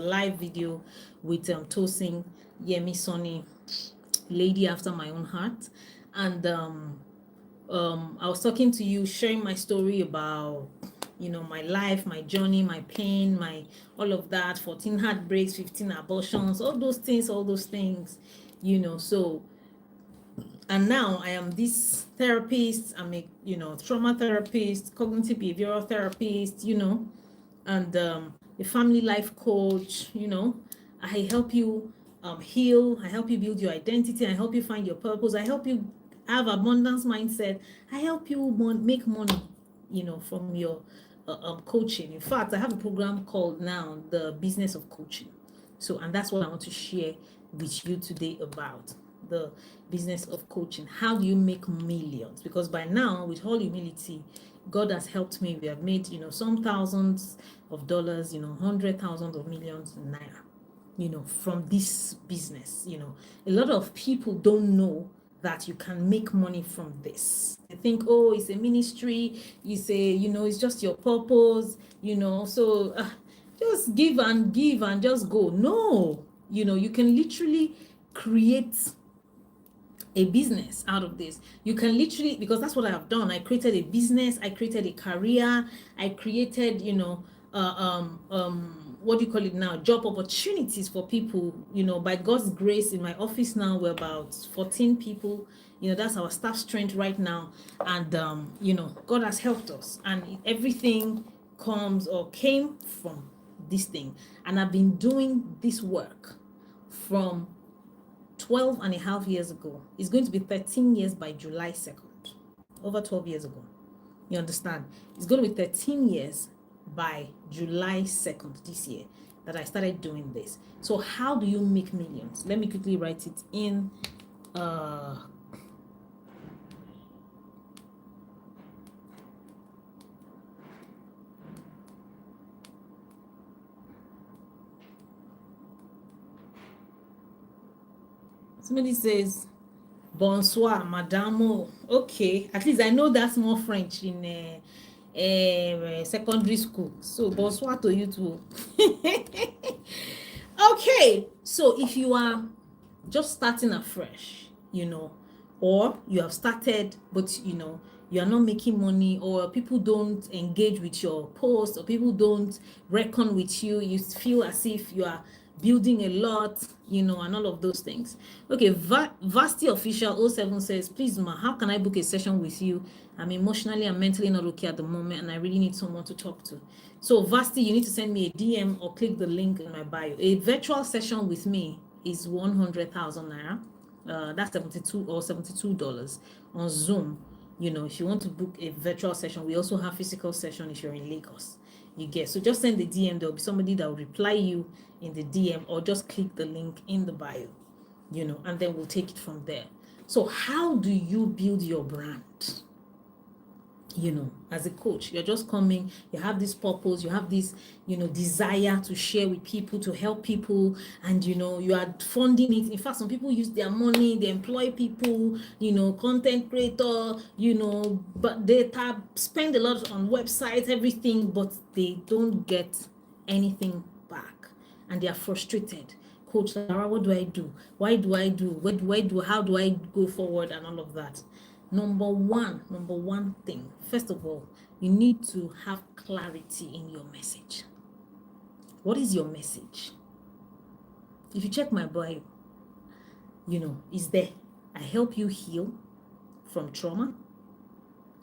live video with Tosin Yemi Sonny, lady after my own heart. And I was talking to you, sharing my story about, my life, my journey, my pain, my all of that, 14 heartbreaks, 15 abortions, all those things, so. And now I am this therapist. I'm a, trauma therapist, cognitive behavioral therapist, and a family life coach. I help you heal. I help you build your identity. I help you find your purpose. I help you have abundance mindset. I help you make money, from your coaching. In fact, I have a program called now the Business of Coaching. So, and that's what I want to share with you today about the business of coaching. How do you make millions? Because by now, with all humility, God has helped me. We have made, some thousands of dollars, 100,000 of millions in naira, from this business. A lot of people don't know that you can make money from this. They think, oh, it's a ministry. You say, it's just your purpose, so just give and just go. No, you can literally create a business out of this. You can literally, because that's what I have done. I created a business, I created a career, I created, what do you call it now? Job opportunities for people, by God's grace. In my office now, we're about 14 people. That's our staff strength right now. And, God has helped us. And everything came from this thing. And I've been doing this work from 12 and a half years ago. It's going to be 13 years by July 2nd. Over 12 years ago. You understand? It's going to be 13 years by July 2nd this year that I started doing this. So how do you make millions? Let me quickly write it in. Somebody says, bonsoir, madame. Okay, at least I know that's more French in secondary school. So bonsoir to you too. Okay, so if you are just starting afresh, or you have started, but you are not making money, or people don't engage with your post, or people don't reckon with you, you feel as if you are building a lot, and all of those things. Okay, Vasti Official 07 says, please ma, how can I book a session with you? I'm emotionally and mentally not okay at the moment, and I really need someone to talk to. So Vasti, you need to send me a DM or click the link in my bio. A virtual session with me is 100,000 naira. That's $72 on Zoom. If you want to book a virtual session, we also have physical session if you're in Lagos. You get, so just send the DM. There'll be somebody that will reply you in the DM, or just click the link in the bio, and then we'll take it from there. So how do you build your brand? As a coach, you're just coming, you have this purpose, you have this, desire to share with people, to help people, and, you are funding it. In fact, some people use their money, they employ people, content creator, but they spend a lot on websites, everything, but they don't get anything back, and they are frustrated. Coach Lara, what do I do? Why do I do? How do I go forward, and all of that? Number one thing, first of all, you need to have clarity in your message. What is your message? If you check my bio, it's there. I help you heal from trauma.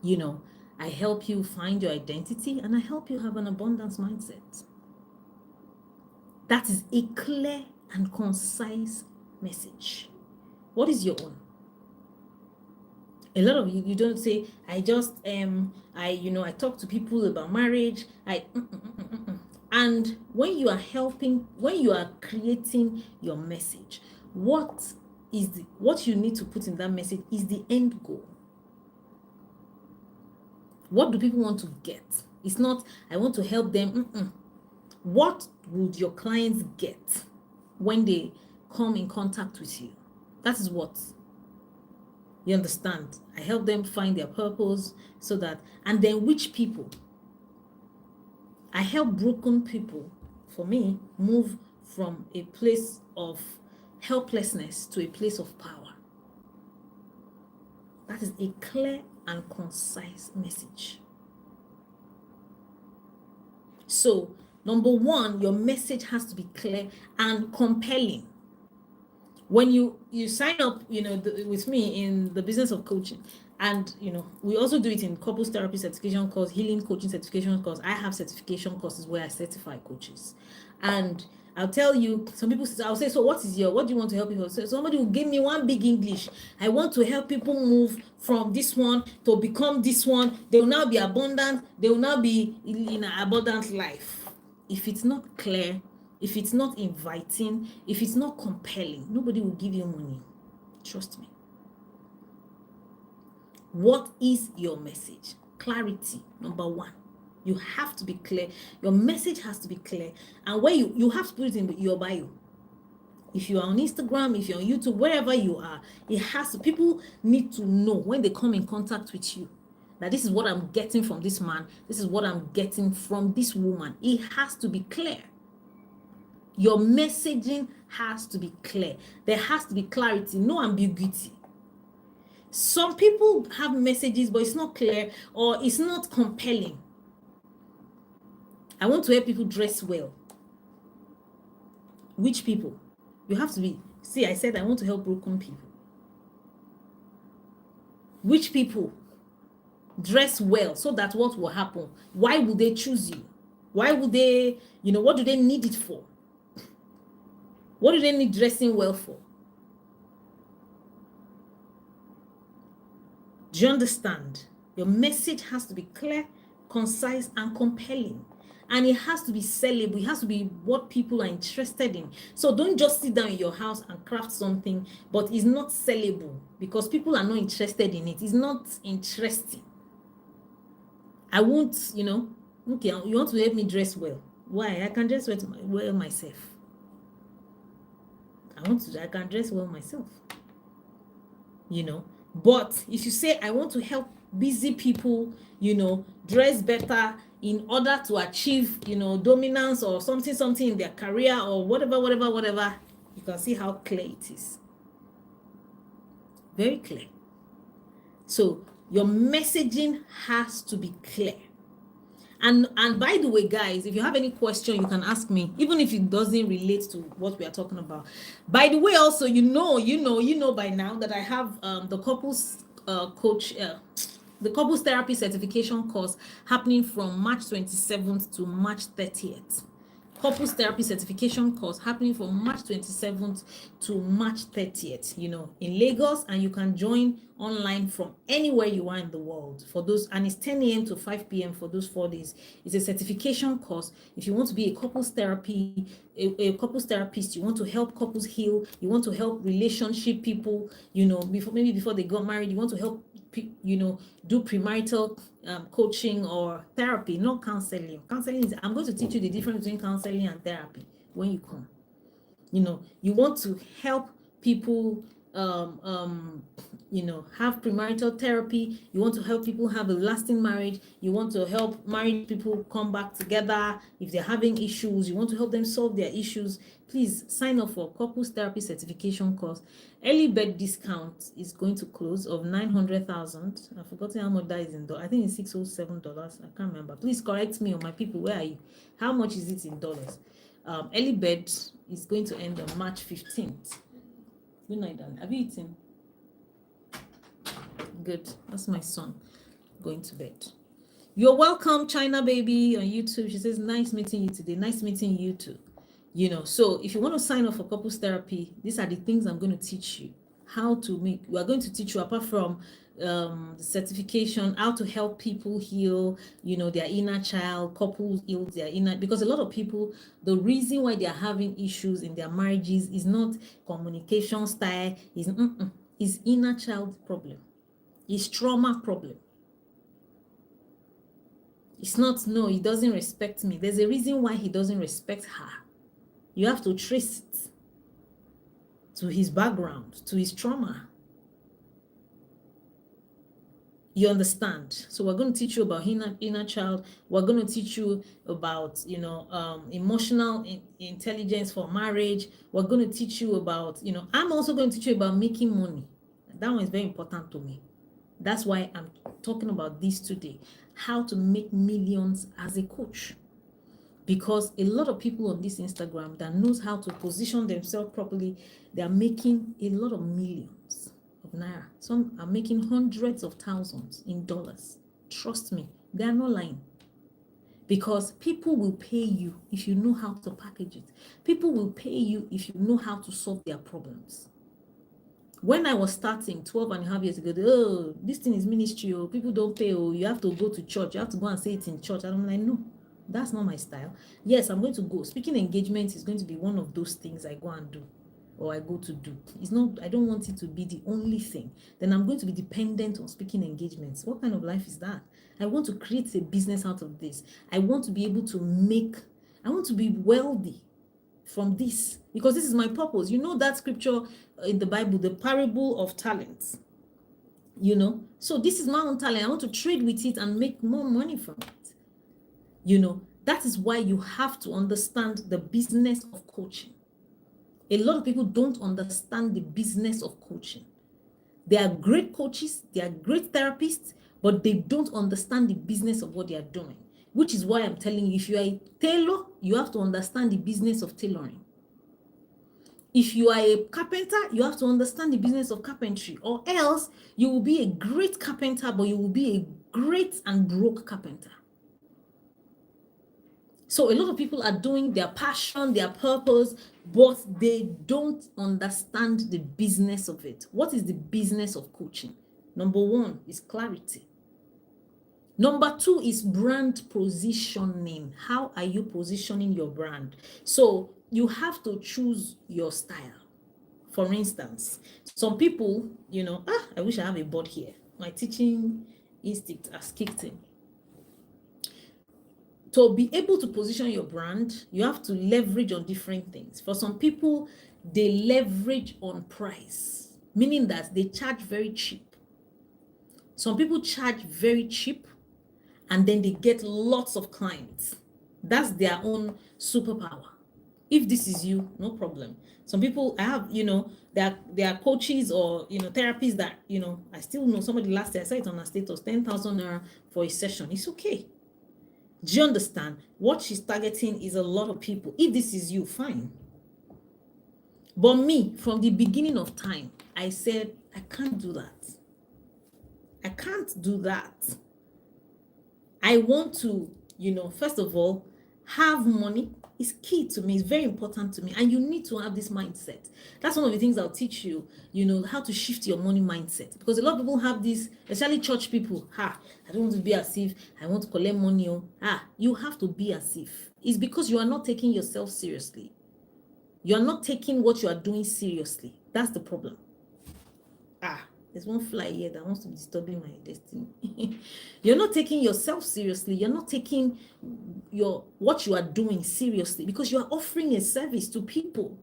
I help you find your identity, and I help you have an abundance mindset. That is a clear and concise message. What is your own? A lot of you don't say, I just I talk to people about marriage. And when you are creating your message, what you need to put in that message is the end goal. What do people want to get? It's not, I want to help them. What would your clients get when they come in contact with you? That is what. You understand? I help them find their purpose, so that, and then which people? I help broken people, for me, move from a place of helplessness to a place of power. That is a clear and concise message. So, number one, your message has to be clear and compelling. When you sign up, with me in the business of coaching, and we also do it in couples therapy certification course, healing coaching certification course. I have certification courses where I certify coaches, and I'll tell you, some people, I'll say, so what do you want to help people? So somebody will give me one big English. I want to help people move from this one to become this one. They will now be abundant. They will now be in an abundant life. If it's not clear, if it's not inviting, if it's not compelling, nobody will give you money. Trust me. What is your message? Clarity, number one. You have to be clear. Your message has to be clear. And where you have to put it in your bio. If you are on Instagram, if you're on YouTube, wherever you are, it has to, people need to know when they come in contact with you that this is what I'm getting from this man. This is what I'm getting from this woman. It has to be clear. Your messaging has to be clear. There has to be clarity, no ambiguity. Some people have messages, but it's not clear or it's not compelling. I want to help people dress well. Which people? You have to be, see, I said I want to help broken people. Which people? Dress well, so that what will happen? Why would they choose you? Why would they, what do they need it for? What do they need dressing well for? Do you understand? Your message has to be clear, concise, and compelling. And it has to be sellable. It has to be what people are interested in. So don't just sit down in your house and craft something, but it's not sellable because people are not interested in it. It's not interesting. I won't, okay, you want to help me dress well. Why? I can dress well myself. I can dress well myself. But if you say, I want to help busy people, dress better in order to achieve, dominance or something in their career or whatever, you can see how clear it is. Very clear. So your messaging has to be clear. And by the way, guys, if you have any question, you can ask me, even if it doesn't relate to what we are talking about. By the way, also, you know by now that I have the couples the couples therapy certification course happening from March 27th to March 30th. Couples therapy certification course happening from March 27th to March 30th, in Lagos, and you can join online from anywhere you are in the world for those, and it's 10 a.m. to 5 p.m. for those 4 days. It's a certification course. If you want to be a couples therapy, a couples therapist, you want to help couples heal, you want to help relationship people, before they got married, you want to help do premarital coaching or therapy, not counseling. Counseling is, I'm going to teach you the difference between counseling and therapy when you come. You want to help people have premarital therapy. You want to help people have a lasting marriage. You want to help married people come back together if they're having issues. You want to help them solve their issues. Please sign up for couples therapy certification course. Early bird discount is going to close of $900,000. I've forgotten how much that is in dollars. I think it's $607. I can't remember. Please correct me, or my people. Where are you? How much is it in dollars? Early bird is going to end on March 15th. Good night, darling. Have you eaten? Good. That's my son going to bed. You're welcome, China Baby on YouTube. She says, nice meeting you today. Nice meeting you too. So if you want to sign up for couples therapy, these are the things I'm going to teach you how to make. We are going to teach you, apart from the certification, how to help people heal, their inner child, couples heal their inner, because a lot of people, the reason why they are having issues in their marriages is not communication style, is inner child problem, is trauma problem. It's not, no, he doesn't respect me. There's a reason why he doesn't respect her. You have to trace it to his background, to his trauma. You understand? So we're going to teach you about inner child. We're going to teach you about, emotional intelligence for marriage. We're going to teach you about, I'm also going to teach you about making money. That one is very important to me. That's why I'm talking about this today, how to make millions as a coach. Because a lot of people on this Instagram that knows how to position themselves properly, they are making a lot of millions of naira. Some are making hundreds of thousands in dollars. Trust me, they are not lying. Because people will pay you if you know how to package it. People will pay you if you know how to solve their problems. When I was starting 12 and a half years ago, oh, this thing is ministry, oh, people don't pay, oh, you have to go to church, you have to go and say it in church. And I'm like, no, that's not my style. Yes, I'm going to go. Speaking engagement is going to be one of those things I go and do, or I go to do. It's not, I don't want it to be the only thing. Then I'm going to be dependent on speaking engagements. What kind of life is that? I want to create a business out of this. I want to be able to I want to be wealthy from this, because this is my purpose. You know that scripture in the Bible, the parable of talents, so this is my own talent. I want to trade with it and make more money from it. That is why you have to understand the business of coaching. A lot of people don't understand the business of coaching. They are great coaches, they are great therapists, but they don't understand the business of what they are doing. Which is why I'm telling you, if you are a tailor, you have to understand the business of tailoring. If you are a carpenter, you have to understand the business of carpentry, or else you will be a great carpenter, but you will be a great and broke carpenter. So a lot of people are doing their passion, their purpose, but they don't understand the business of it. What is the business of coaching? Number one is clarity. Number two is brand positioning. How are you positioning your brand? So you have to choose your style. For instance, some people, I wish I have a board here. My teaching instinct has kicked in. To be able to position your brand, you have to leverage on different things. For some people, they leverage on price, meaning that they charge very cheap. Some people charge very cheap, and then they get lots of clients. That's their own superpower. If this is you, no problem. Some people I have, there are coaches or therapists that I still know. Somebody last year I saw it on her status, 10,000 naira for a session. It's okay. Do you understand? What she's targeting is a lot of people. If this is you, fine. But me, from the beginning of time, I said I can't do that. I can't do that. I want to, first of all, have money is key to me. It's very important to me. And you need to have this mindset. That's one of the things I'll teach you, how to shift your money mindset. Because a lot of people have this, especially church people. I don't want to be as if I want to collect money. You have to be as if. It's because you are not taking yourself seriously. You are not taking what you are doing seriously. That's the problem. There's one fly here that wants to be disturbing my destiny. You're not taking yourself seriously. You're not taking what you are doing seriously, because you are offering a service to people.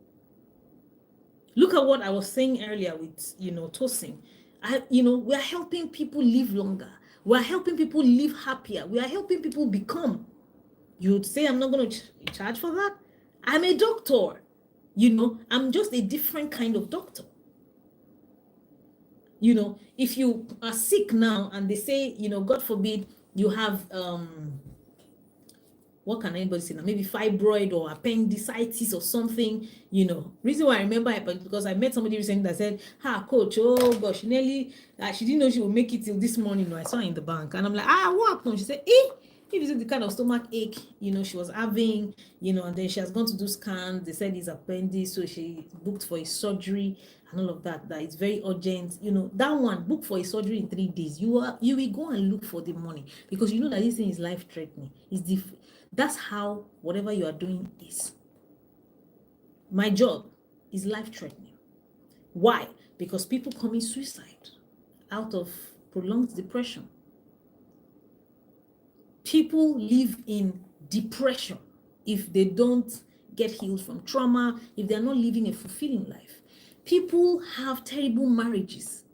Look at what I was saying earlier with, Tosin. We are helping people live longer. We are helping people live happier. We are helping people become. You would say I'm not going to charge for that? I'm a doctor. I'm just a different kind of doctor. If you are sick now and they say, God forbid, you have, what can anybody say now? Maybe fibroid or appendicitis or something, Reason why I remember it, because I met somebody recently that said, coach, oh gosh, she didn't know she would make it till this morning. I saw her in the bank and I'm like, what happened? She said, if it's the kind of stomach ache, she was having, and then she has gone to do scans. They said it's appendix, so she booked for a surgery and all of that. That it's very urgent. That one, book for a surgery in 3 days. You will go and look for the money, because you know that this thing is life threatening. That's how whatever you are doing is. My job is life threatening. Why? Because people commit suicide out of prolonged depression. People live in depression if they don't get healed from trauma, if they're not living a fulfilling life. People have terrible marriages,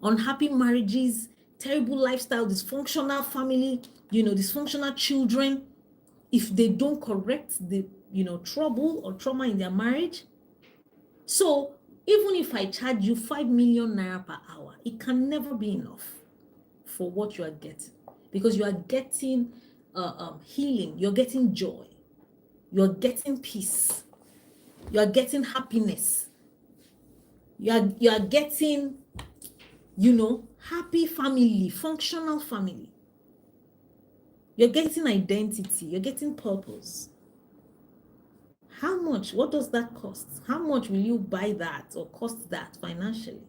unhappy marriages, terrible lifestyle, dysfunctional family, dysfunctional children, if they don't correct the, trouble or trauma in their marriage. So even if I charge you 5 million naira per hour, it can never be enough for what you are getting, because you are getting healing, you're getting joy, you're getting peace, you are getting happiness, you are getting, happy family, functional family. You're getting identity, you're getting purpose. How much? What does that cost? How much will you buy that or cost that financially?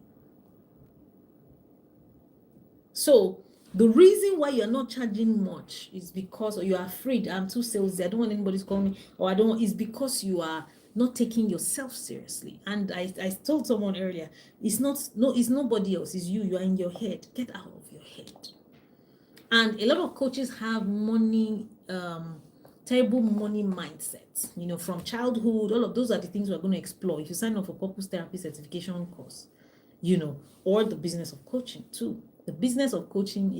So the reason why you're not charging much is because, or you're afraid, I'm too salesy, I don't want anybody to call me, or I don't want, is because you are not taking yourself seriously. And I told someone earlier, it's nobody else, it's you. You are in your head. Get out of your head. And a lot of coaches have money, terrible money mindset, from childhood. All of those are the things we're going to explore if you sign up for Purpose Therapy certification course, or the business of coaching too. The business of coaching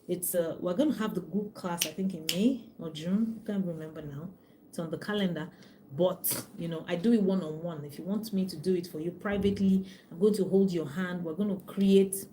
we're going to have the group class, I think in May or June, I can't remember now. It's on the calendar. But, I do it one-on-one. If you want me to do it for you privately, I'm going to hold your hand. We're going to create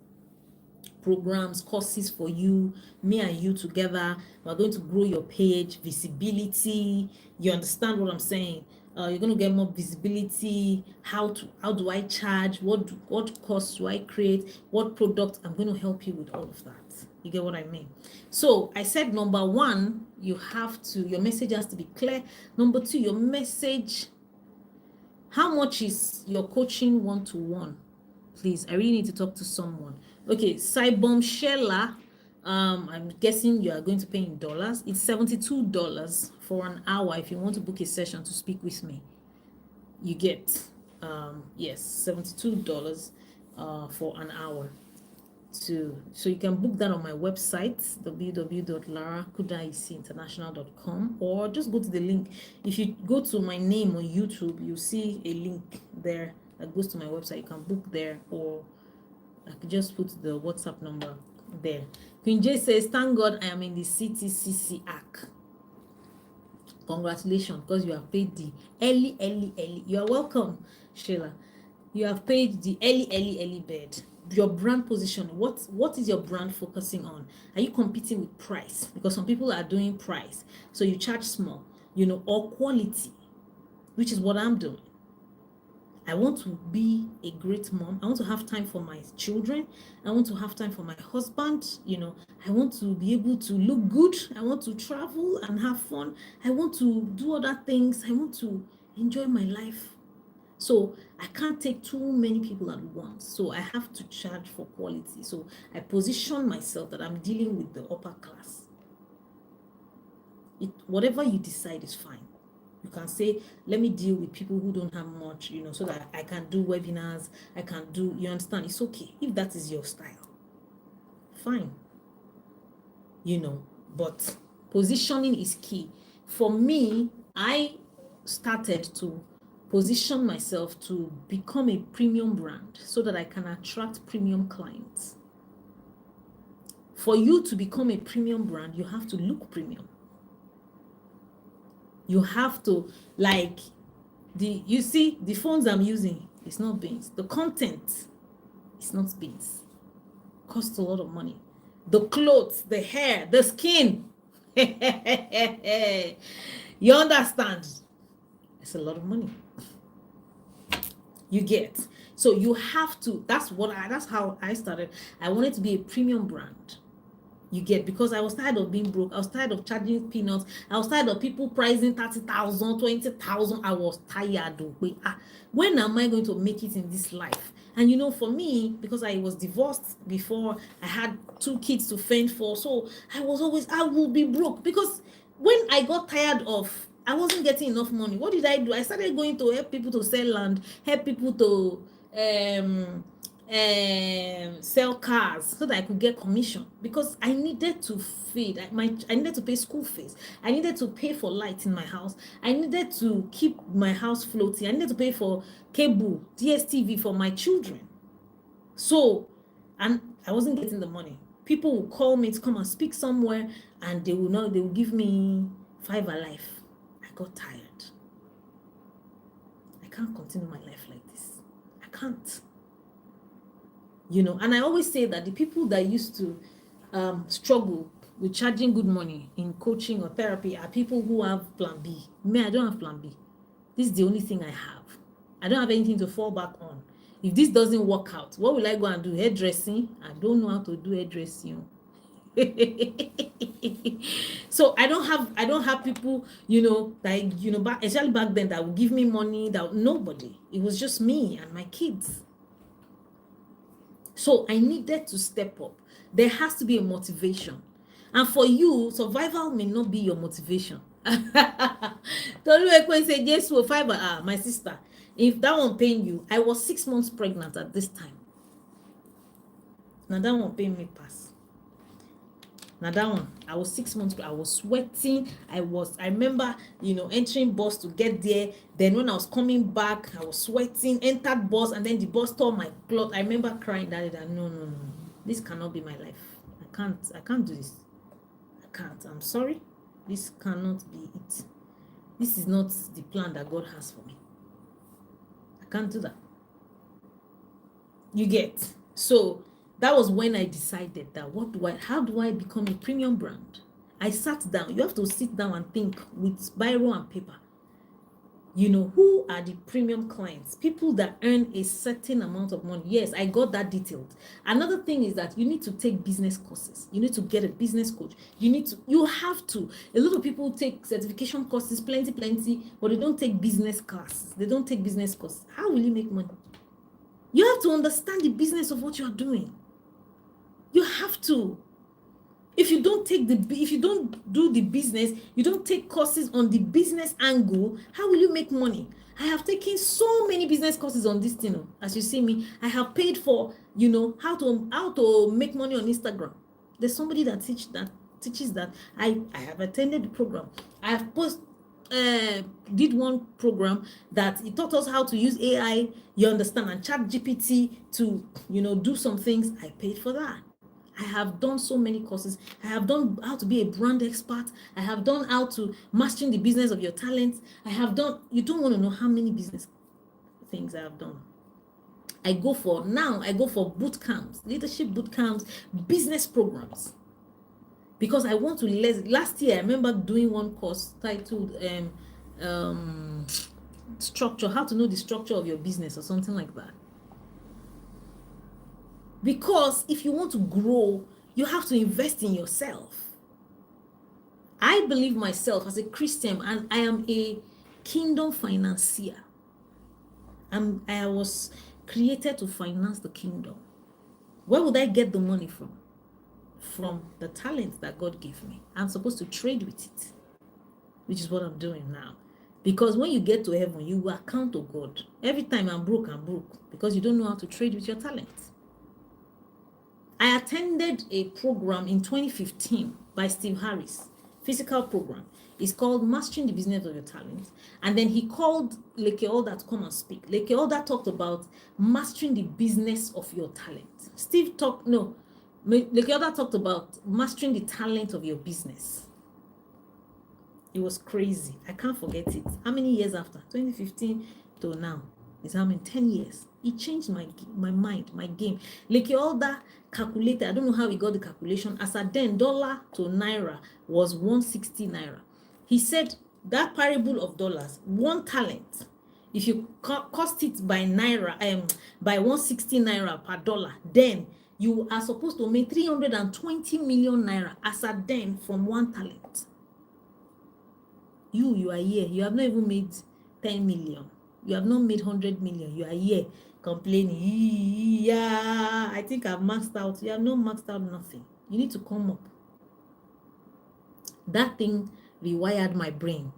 programs, courses for you, me and you together. We're going to grow your page, visibility. You understand what I'm saying? You're going to get more visibility. How do I charge? What course do I create? What product? I'm going to help you with all of that. You get what I mean? So I said, number one, your message has to be clear. Number two, your message, how much is your coaching one-to-one? Please, I really need to talk to someone. Okay, Saibom Shella, I'm guessing you are going to pay in dollars. It's $72 for an hour if you want to book a session to speak with me. You get, yes, $72 for an hour. So you can book that on my website, www.larakudaisinternational.com, or just go to the link. If you go to my name on YouTube, you see a link there that goes to my website. You can book there, or I could just put the WhatsApp number there. Queen J says, thank God I am in the CTCC ACK. Congratulations, because you have paid the early. You are welcome, Sheila. You have paid the early bird. Your brand position, what is your brand focusing on? Are you competing with price? Because some people are doing price, so you charge small, or quality, which is what I'm doing. I want to be a great mom. I want to have time for my children. I want to have time for my husband. I want to be able to look good. I want to travel and have fun. I want to do other things. I want to enjoy my life. So I can't take too many people at once. So I have to charge for quality. So I position myself that I'm dealing with the upper class. Whatever you decide is fine. You can say, let me deal with people who don't have much, so that I can do webinars. I can do, you understand? It's okay. If that is your style, fine. But positioning is key. For me, I started to position myself to become a premium brand so that I can attract premium clients. For you to become a premium brand, you have to look premium. You have to, you see, the phones I'm using, it's not beans. The content, it's not beans. Costs a lot of money. The clothes, the hair, the skin. You understand? It's a lot of money. You get. So you have to, that's how I started. I wanted to be a premium brand. You get, because I was tired of being broke. I was tired of charging peanuts. I was tired of people pricing 30,000, 20,000. I was tired of when am I going to make it in this life? And for me, because I was divorced before, I had 2 kids to fend for. So I will be broke, because when I got tired of, I wasn't getting enough money. What did I do? I started going to help people to sell land, help people to sell cars, so that I could get commission, because I needed to feed. I needed to pay school fees. I needed to pay for light in my house. I needed to keep my house floating. I needed to pay for cable, DSTV for my children. So, and I wasn't getting the money. People will call me to come and speak somewhere, and they will give me 5 alive. I got tired. I can't continue my life like this. I can't. And I always say that the people that used to struggle with charging good money in coaching or therapy are people who have plan B. Me, I don't have plan B. This is the only thing I have. I don't have anything to fall back on. If this doesn't work out, what will I go and do? Hairdressing? I don't know how to do hairdressing. So I don't have people, especially back then, that would give me money. That nobody. It was just me and my kids. So I needed to step up. There has to be a motivation. And for you, survival may not be your motivation. Tolu say, yes, will fiber. My sister, if that one paying you, I was 6 months pregnant at this time. Now that one paying me pass. Now that one, I was 6 months, I was sweating. I remember, entering bus to get there. Then when I was coming back, I was sweating, entered bus, and then the bus tore my cloth. I remember crying that no, this cannot be my life. I can't do this. I can't. I'm sorry. This cannot be it. This is not the plan that God has for me. I can't do that. You get? So that was when I decided that how do I become a premium brand? I sat down. You have to sit down and think with biro and paper. Who are the premium clients? People that earn a certain amount of money. Yes, I got that detailed. Another thing is that you need to take business courses. You need to get a business coach. You have to. A lot of people take certification courses, plenty, but they don't take business classes. They don't take business courses. How will you make money? You have to understand the business of what you are doing. You have to. If you don't do the business, you don't take courses on the business angle, how will you make money? I have taken so many business courses on this thing. As you see me, I have paid for, how to make money on Instagram. There's somebody that teaches that. I have attended the program. I have did one program that it taught us how to use AI, you understand, and ChatGPT to, do some things. I paid for that. I have done so many courses. I have done how to be a brand expert. I have done how to mastering the business of your talents. You don't want to know how many business things I have done. I go for boot camps, leadership boot camps, business programs. Because I want to last year I remember doing one course titled structure, how to know the structure of your business or something like that. Because if you want to grow, you have to invest in yourself. I believe myself as a Christian, and I am a kingdom financier. I was created to finance the kingdom. Where would I get the money from? From the talent that God gave me. I'm supposed to trade with it, which is what I'm doing now. Because when you get to heaven, you will account to God. Every time I'm broke, because you don't know how to trade with your talents. I attended a program in 2015 by Steve Harris, physical program. It's called Mastering the Business of Your Talent. And then he called Leke Olda to come and speak. Leke Olda talked about mastering the business of your talent. Leke Olda talked about mastering the talent of your business. It was crazy. I can't forget it. How many years after? 2015 to now. It's how many? 10 years. It changed my mind, my game. Leke Olda calculated, I don't know how he got the calculation, as at then dollar to naira was 160 naira. He said that parable of dollars, one talent, if you cost it by naira, by 160 naira per dollar, then you are supposed to make 320 million naira as at then from one talent. You are here. You have not even made 10 million. You have not made 100 million. You are here complaining. Yeah, I think I've maxed out. You have not maxed out nothing. You need to come up. That thing rewired my brain.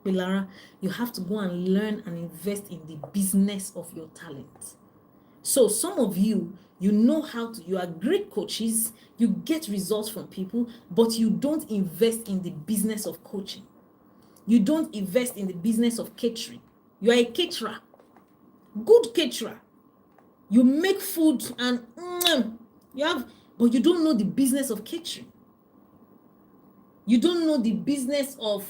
Pilara, you have to go and learn and invest in the business of your talent. So some of you, you are great coaches, you get results from people, but you don't invest in the business of coaching. You don't invest in the business of catering. You are a caterer, good caterer. You make food and you have but you don't know the business of catering. You don't know the business of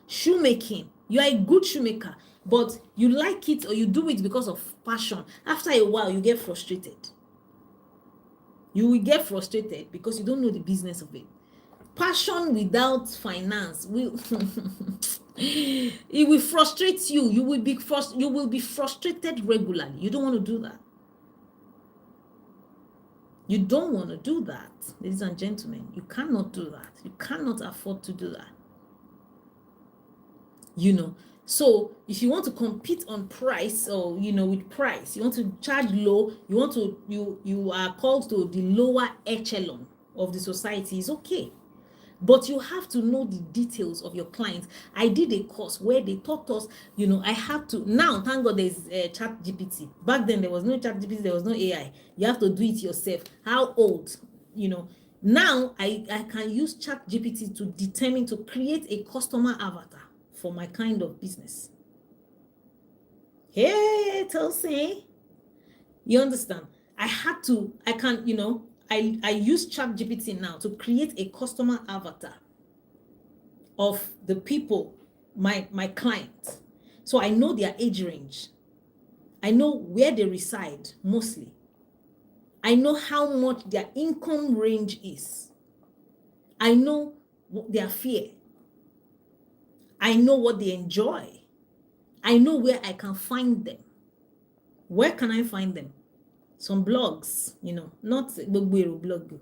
shoemaking. You are a good shoemaker, but you like it or you do it because of passion. After a while, you get frustrated. You will get frustrated because you don't know the business of it. Passion without finance will it will frustrate you. You will be frustrated regularly. You don't want to do that. You don't want to do that, ladies and gentlemen. You cannot do that. You cannot afford to do that. So if you want to compete on price, or with price, you want to charge low, you are called to the lower echelon of the society, is okay. But you have to know the details of your clients. I did a course where they taught us, I had to, now thank God there's Chat GPT. Back then there was no Chat GPT, there was no AI. You have to do it yourself. How old? Now I can use Chat GPT to determine, to create a customer avatar for my kind of business. Hey, Tulsi, you understand? I use ChatGPT now to create a customer avatar of the people, my clients. So I know their age range. I know where they reside mostly. I know how much their income range is. I know their fear. I know what they enjoy. I know where I can find them. Where can I find them? Some blogs, not Gbogbo blog. Do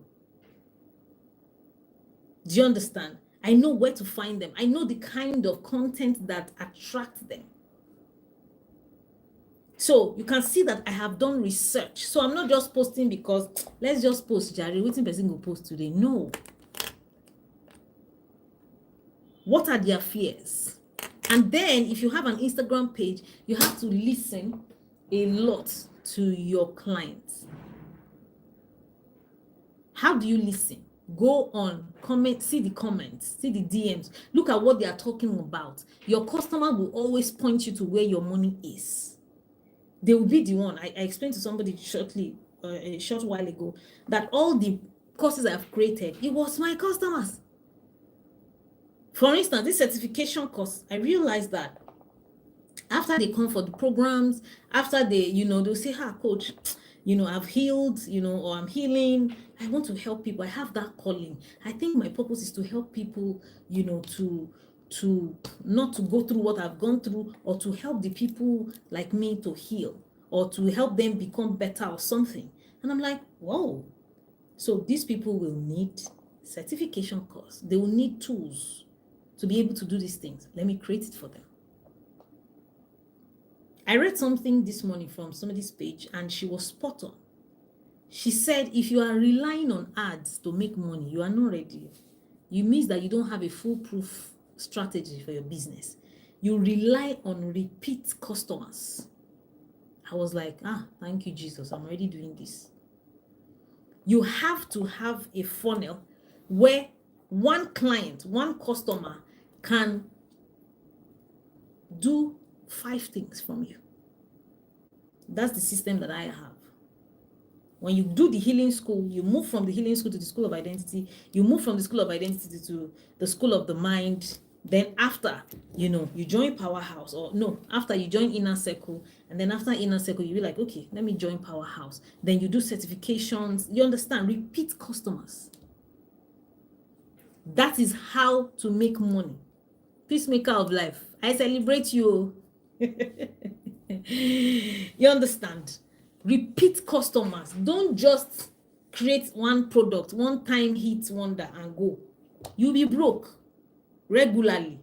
you understand? I know where to find them. I know the kind of content that attracts them. So you can see that I have done research. So I'm not just posting because let's just post, Jerry. Waiting person go post today. No. What are their fears? And then if you have an Instagram page, you have to listen a lot to your clients. How do you listen? Go on, comment, see the comments, see the DMs, look at what they are talking about. Your customer will always point you to where your money is. They will be the one. I explained to somebody a short while ago, that all the courses I've created, it was my customers. For instance, this certification course, I realized that after they come for the programs, after they, they'll say, coach, I've healed, or I'm healing. I want to help people. I have that calling. I think my purpose is to help people, to not to go through what I've gone through, or to help the people like me to heal, or to help them become better or something. And I'm like, whoa. So these people will need certification course. They will need tools to be able to do these things. Let me create it for them. I read something this morning from somebody's page, and she was spot on. She said, if you are relying on ads to make money, you are not ready. You mean that you don't have a foolproof strategy for your business. You rely on repeat customers. I was like, thank you, Jesus. I'm already doing this. You have to have a funnel where one client, one customer can do 5 things from you. That's the system that I have. When you do the healing school, you move from the healing school to the school of identity. You move from the school of identity to the school of the mind. Then after, you join Powerhouse, or no, after you join Inner Circle, and then after Inner Circle, you be like, okay, let me join Powerhouse. Then you do certifications. You understand? Repeat customers. That is how to make money. Peacemaker of life. I celebrate you. You understand? Repeat customers. Don't just create one product, one time hit wonder and go. You'll be broke regularly.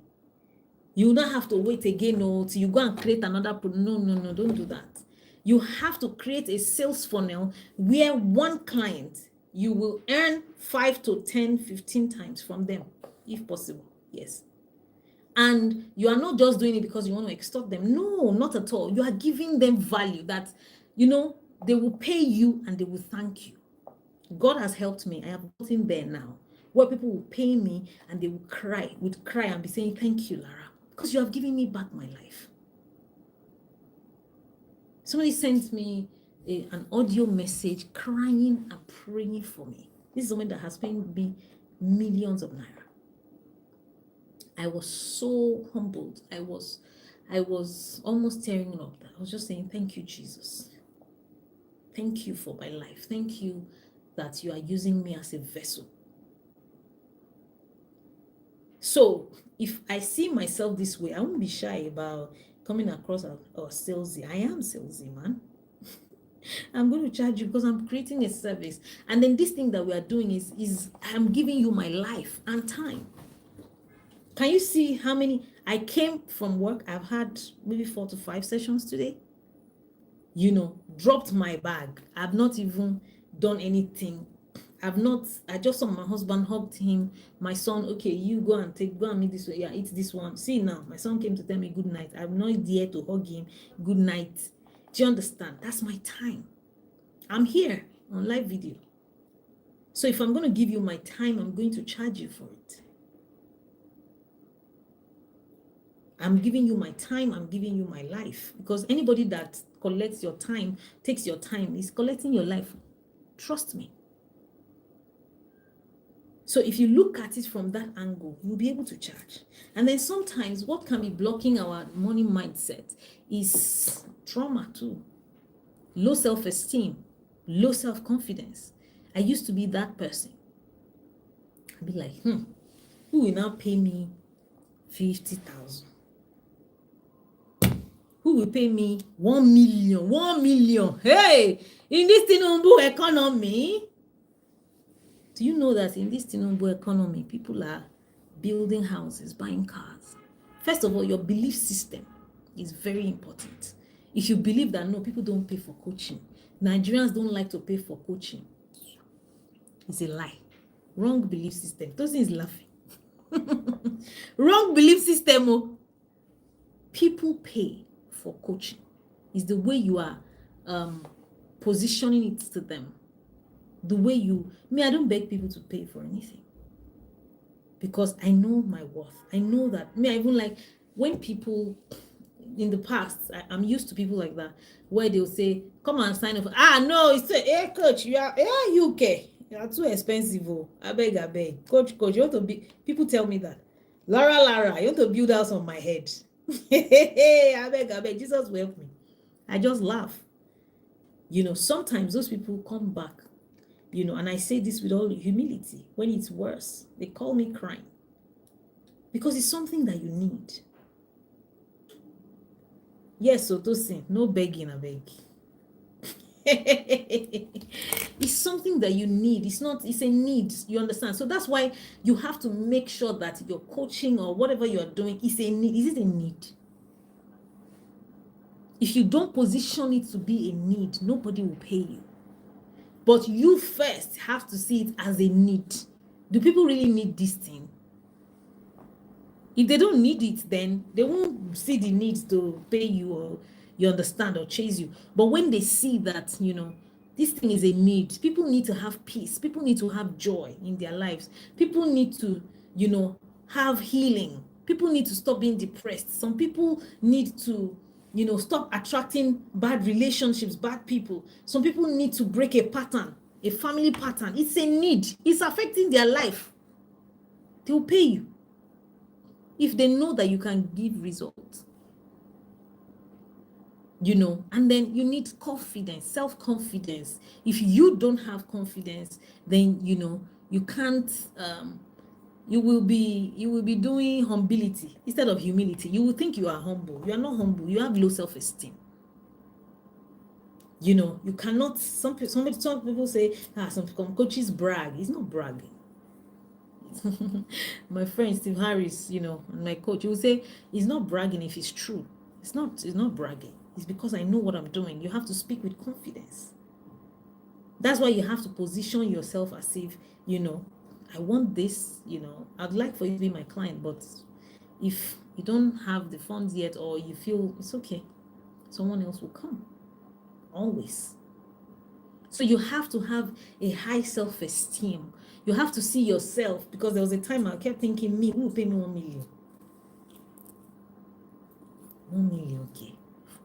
You will not have to wait again till you go and create another product. No, don't do that. You have to create a sales funnel where one client, you will earn 5 to 10, 15 times from them, if possible. Yes. And you are not just doing it because you want to extort them. No, not at all. You are giving them value that, they will pay you and they will thank you. God has helped me. I have gotten there now, where people will pay me and they will cry and be saying, thank you, Lara, because you have given me back my life. Somebody sent me an audio message crying and praying for me. This is someone that has paid me millions of naira. I was so humbled. I was almost tearing up. I was just saying, thank you, Jesus. Thank you for my life. Thank you that you are using me as a vessel. So if I see myself this way, I won't be shy about coming across as salesy. I am salesy, man. I'm going to charge you because I'm creating a service. And then this thing that we are doing is I'm giving you my life and time. Can you see how many? I came from work. I've had maybe 4 to 5 sessions today. Dropped my bag. I've not even done anything. I just saw my husband, hugged him. My son, okay, you go and meet this one. Yeah, eat this one. See now, my son came to tell me good night. I'm not there to hug him. Good night. Do you understand? That's my time. I'm here on live video. So if I'm going to give you my time, I'm going to charge you for it. I'm giving you my time, I'm giving you my life. Because anybody that collects your time, takes your time, is collecting your life. Trust me. So if you look at it from that angle, you'll be able to charge. And then sometimes what can be blocking our money mindset is trauma too. Low self-esteem, low self-confidence. I used to be that person. I'd be like, who will now pay me 50,000? Who will pay me 1 million? 1 million. Hey, in this Tinubu economy, do you know that in this Tinubu economy, people are building houses, buying cars? First of all, your belief system is very important. If you believe that, no, people don't pay for coaching, Nigerians don't like to pay for coaching, it's a lie. Wrong belief system. Tosin is laughing. Wrong belief system. Oh. People pay for coaching. It's the way you are positioning it to them. The way I don't beg people to pay for anything. Because I know my worth. I know that. I even like when people in the past, I'm used to people like that, where they'll say, come and sign up. No, it's hey coach, you are UK. You are too expensive. Oh, I beg. Coach, you want to be, people tell me that. Lara, you want to build house on my head. I beg, Jesus will help me. I just laugh. Sometimes those people come back, and I say this with all humility. When it's worse, they call me crying. Because it's something that you need. Yes, so Tosin, no begging, I beg. It's something that you need. It's a need. You understand? So that's why you have to make sure that your coaching or whatever you are doing is a need. Is it a need? If you don't position it to be a need, nobody will pay you. But you first have to see it as a need. Do people really need this thing? If they don't need it, then they won't see the need to pay you, or you understand, or chase you. But when they see that, this thing is a need, people need to have peace. People need to have joy in their lives. People need to, have healing. People need to stop being depressed. Some people need to, stop attracting bad relationships, bad people. Some people need to break a pattern, a family pattern. It's a need. It's affecting their life. They'll pay you if they know that you can give results. And then you need confidence, self-confidence. If you don't have confidence, then you can't you will be doing humility instead of humility. You will think you are humble. You are not humble. You have low self-esteem. You cannot. Some people say, some coaches brag. It's not bragging. My friend Steve Harris, and my coach, he will say it's not bragging if it's true. It's not bragging. It's because I know what I'm doing. You have to speak with confidence. That's why you have to position yourself as if, I want this, I'd like for you to be my client, but if you don't have the funds yet, or you feel it's okay, someone else will come. Always. So you have to have a high self-esteem. You have to see yourself, because there was a time I kept thinking, who will pay me 1 million? 1 million, okay,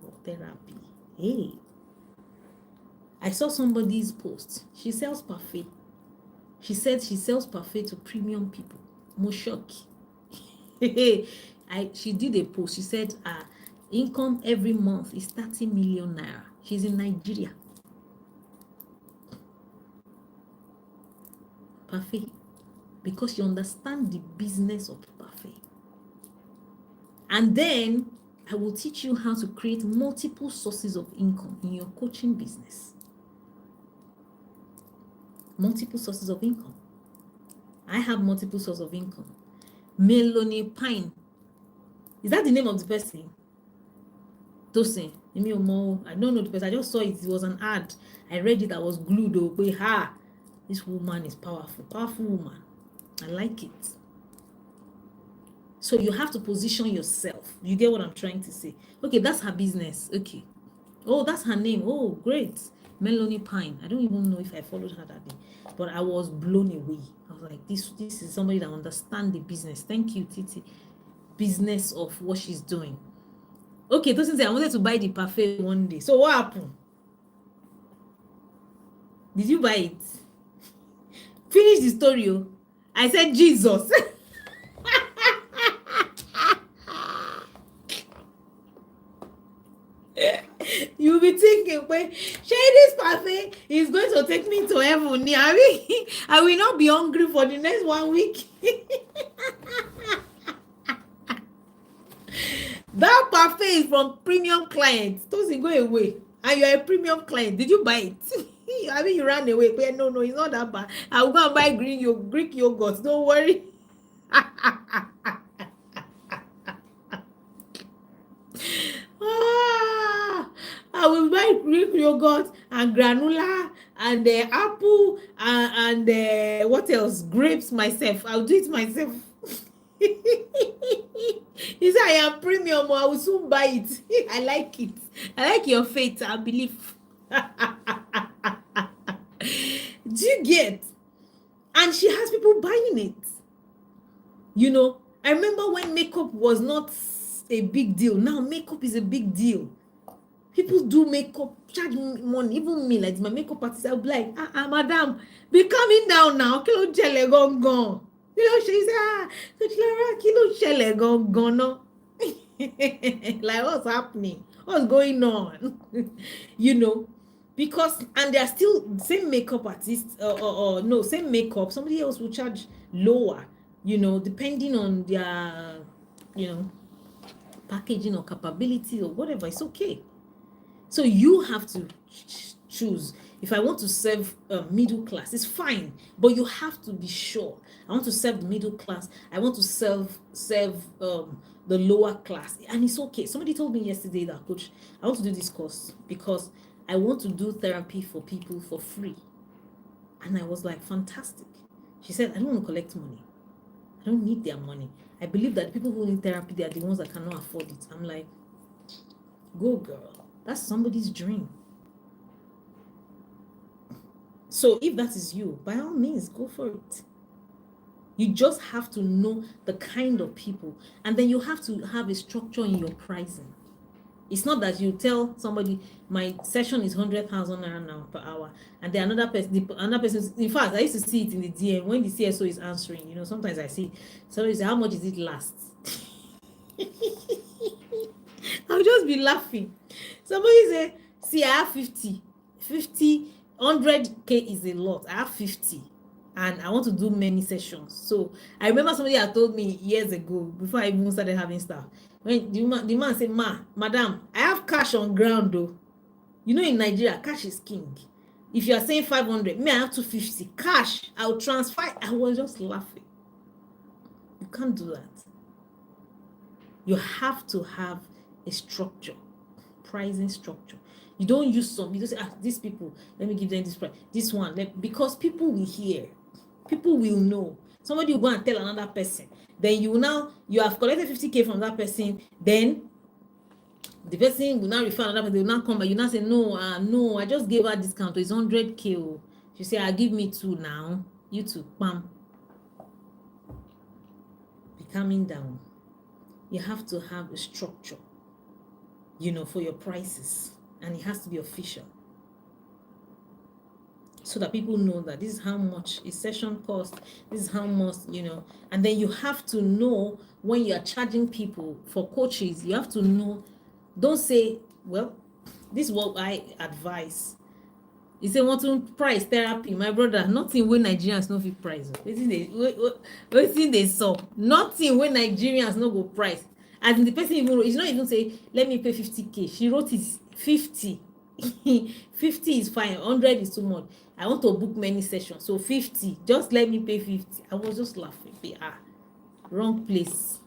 for therapy. Hey, I saw somebody's post. She sells parfait. She said she sells parfait to premium people. Mo shock. She did a post. She said income every month is 30 million naira. She's in Nigeria. Parfait. Because you understand the business of parfait. And then I will teach you how to create multiple sources of income in your coaching business. Multiple sources of income. I have multiple sources of income. Melanie Pine. Is that the name of the person? Tosin. I don't know the person. I just saw it. It was an ad. I read it. I was glued. This woman is powerful. Powerful woman. I like it. So you have to position yourself. You get what I'm trying to say? Okay, that's her business. Okay. Oh, that's her name. Oh, great. Melanie Pine. I don't even know if I followed her that day, but I was blown away. I was like, this is somebody that understands the business. Thank you, Titi. Business of what she's doing. Okay, doesn't say I wanted to buy the parfait one day. So what happened? Did you buy it? Finish the story. I said Jesus. You'll be thinking, wait, this parfait is going to take me to heaven. I will not be hungry for the next 1 week. That parfait is from premium clients. Doesn't go away. And you're a premium client. Did you buy it? You ran away. No, it's not that bad. I will go and buy Greek yogurt. Don't worry. I will buy Greek yogurt and granola and apple and what else? Grapes myself. I'll do it myself. He said I am premium. I will soon buy it. I like it. I like your faith. I believe. Do you get? And she has people buying it. I remember when makeup was not a big deal. Now makeup is a big deal. People do makeup, charge money. Even me, like my makeup artist, I'll be like, madam, be coming down now. Kilo chele gongon. She said, kilo chele gongon. No. Like, what's happening? What's going on? Because, and they are still same makeup artists, no, same makeup. Somebody else will charge lower, depending on their, packaging or capability or whatever. It's okay. So you have to choose. If I want to serve middle class, it's fine, but you have to be sure. I want to serve the middle class. I want to serve the lower class, and it's okay. Somebody told me yesterday that, coach, I want to do this course because I want to do therapy for people for free. And I was like, fantastic. She said, I don't want to collect money. I don't need their money. I believe that people who need therapy, they are the ones that cannot afford it. I'm like, go girl. That's somebody's dream. So if that is you, by all means, go for it. You just have to know the kind of people, and then you have to have a structure in your pricing. It's not that you tell somebody my session is 100,000 naira now per hour, and then another person. In fact, I used to see it in the DM when the CSO is answering. Sometimes I see somebody say, how much is it last? I'll just be laughing. Somebody say, see, I have 50, 100K is a lot. I have 50 and I want to do many sessions. So I remember somebody had told me years ago, before I even started having staff, when the man said, madam, I have cash on ground though. In Nigeria, cash is king. If you are saying 500, me, I have 250 cash. I'll transfer. I was just laughing. You can't do that. You have to have a structure, pricing structure. You don't use some. You don't say, these people, let me give them this price. This one, because people will hear, people will know. Somebody will go and tell another person. Then you have collected 50K from that person. Then the person will now refer another person. They will now come back. You now say, no, I just gave her discount. It's 100K. She say, give me 2 now. You too, bam. Be calming down. You have to have a structure, for your prices, and it has to be official. so that people know that this is how much a session costs, this is how much, and then you have to know when you are charging people for coaches, you have to know, don't say, well, this is what I advise. You say want to price therapy, my brother, nothing wey Nigerians no fit price. Wetin dey sup? Nothing wey Nigerians no go price. As in the person even wrote, she not even say let me pay 50k. She wrote it 50. 50 is fine, 100 is too much. I want to book many sessions, so 50. Just let me pay 50. I was just laughing. Wrong place,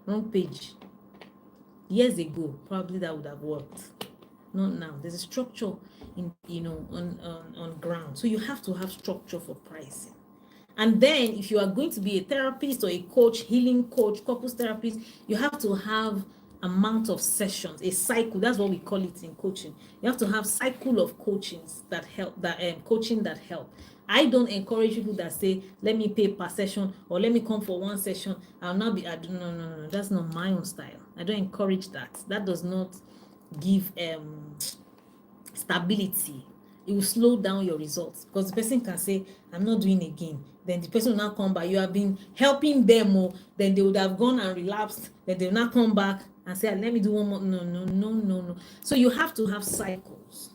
wrong page. Years ago, probably that would have worked. Not now. There's a structure in on ground, so you have to have structure for pricing. And then if you are going to be a therapist or a coach, healing coach, couples therapist, you have to have amount of sessions, a cycle. That's what we call it in coaching. You have to have cycle of coachings that help, coaching that help. I don't encourage people that say let me pay per session or let me come for one session. I'll not be no, that's not my own style. I don't encourage that. That does not give stability. It will slow down your results, because the person can say I'm not doing again, then the person will now come back. You have been helping them, then they would have gone and relapsed, then they will now come back and say let me do one more. No. So you have to have cycles,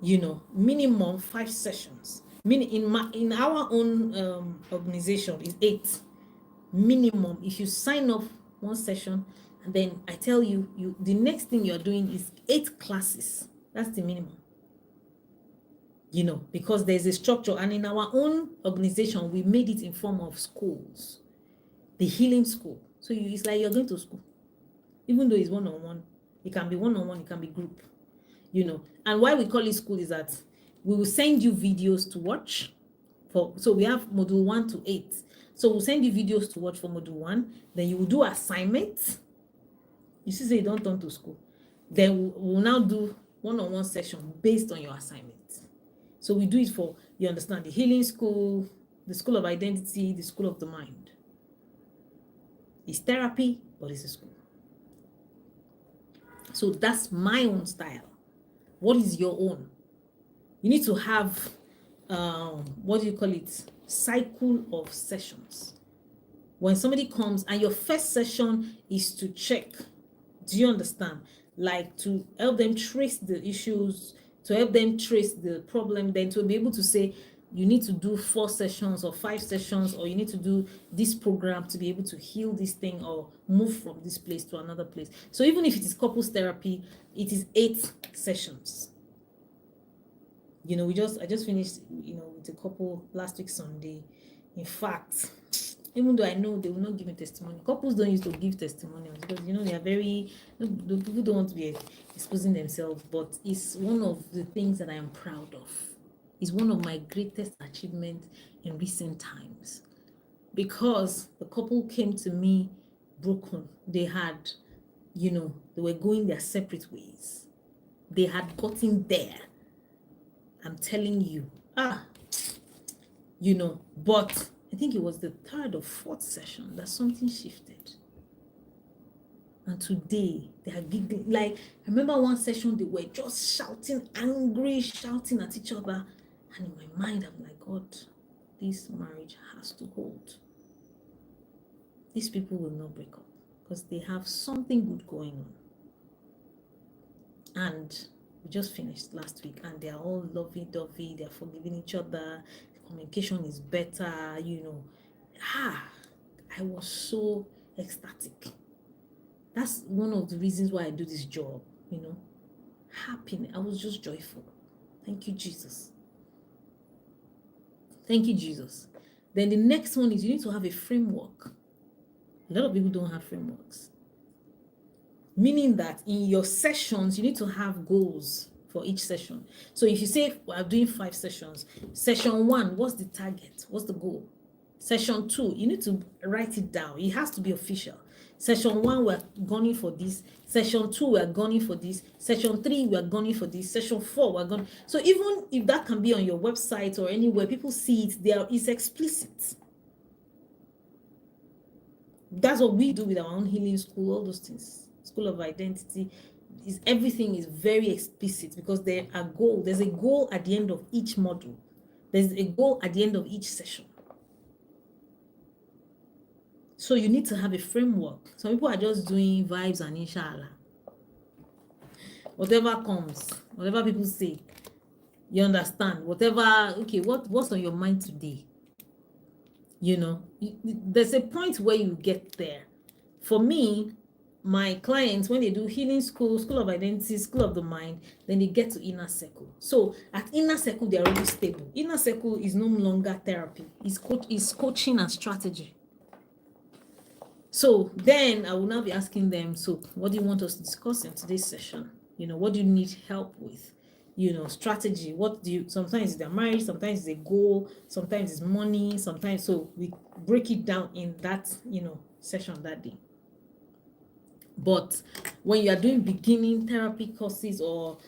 minimum 5 sessions. In our own organization is 8 minimum. If you sign up one session and then I tell you the next thing you're doing is 8 classes, that's the minimum. Because there's a structure, and in our own organization we made it in form of schools, the healing school. So it's like you're going to school, even though it's one-on-one. It can be one-on-one, it can be group, and why we call it school is that we will send you videos to watch so we have module 1 to 8. So we'll send you videos to watch for module 1, then you will do assignments. You see, say you don't turn to school, then we'll now do one-on-one session based on your assignment. So we do it for, you understand, the healing school, the school of identity, the school of the mind. It's therapy, but it's a school. So that's my own style. What is your own? You need to have, cycle of sessions. When somebody comes and your first session is to check, do you understand? Like to help them trace the issues, to help them trace the problem, then to be able to say, you need to do 4 sessions or 5 sessions, or you need to do this program to be able to heal this thing or move from this place to another place. So even if it is couples therapy, it is 8 sessions. I just finished, with a couple last week Sunday. In fact, even though I know they will not give me testimony, couples don't used to give testimonials because they are very, the people don't want to be exposing themselves, but it's one of the things that I am proud of. It's one of my greatest achievements in recent times, because the couple came to me broken. They had, they were going their separate ways. They had gotten there. I'm telling you, but I think it was the 3rd or 4th session that something shifted. And today they are giggling. Like, I remember one session they were just shouting at each other. And in my mind, I'm like, God, this marriage has to hold. These people will not break up because they have something good going on. And we just finished last week, and they are all lovey-dovey. They're forgiving each other. The communication is better, I was so ecstatic. That's one of the reasons why I do this job, happiness. I was just joyful. Thank you, Jesus. Thank you, Jesus. Then the next one is you need to have a framework. A lot of people don't have frameworks. Meaning that in your sessions, you need to have goals for each session. So if you say, I'm doing 5 sessions, session 1, what's the target? What's the goal? Session 2, you need to write it down. It has to be official. Session 1, we're gunning for this. Session 2, we're gunning for this. Session 3, we're gunning for this. Session 4, we're gunning. So even if that can be on your website or anywhere, people see it, it's explicit. That's what we do with our own healing school, all those things. School of identity, everything is very explicit because there's a goal at the end of each module. There's a goal at the end of each session. So you need to have a framework. Some people are just doing vibes and inshallah. Whatever comes, whatever people say, you understand, whatever, okay, what's on your mind today? There's a point where you get there. For me, my clients, when they do healing school of identity, school of the mind, then they get to inner circle. So at inner circle, they're already stable. Inner circle is no longer therapy. It's coaching and strategy. So then I will now be asking them, so what do you want us to discuss in today's session? What do you need help with? Strategy. Sometimes it's marriage, sometimes it's a goal, sometimes it's money, sometimes, so we break it down in that, session that day. But when you are doing beginning therapy courses or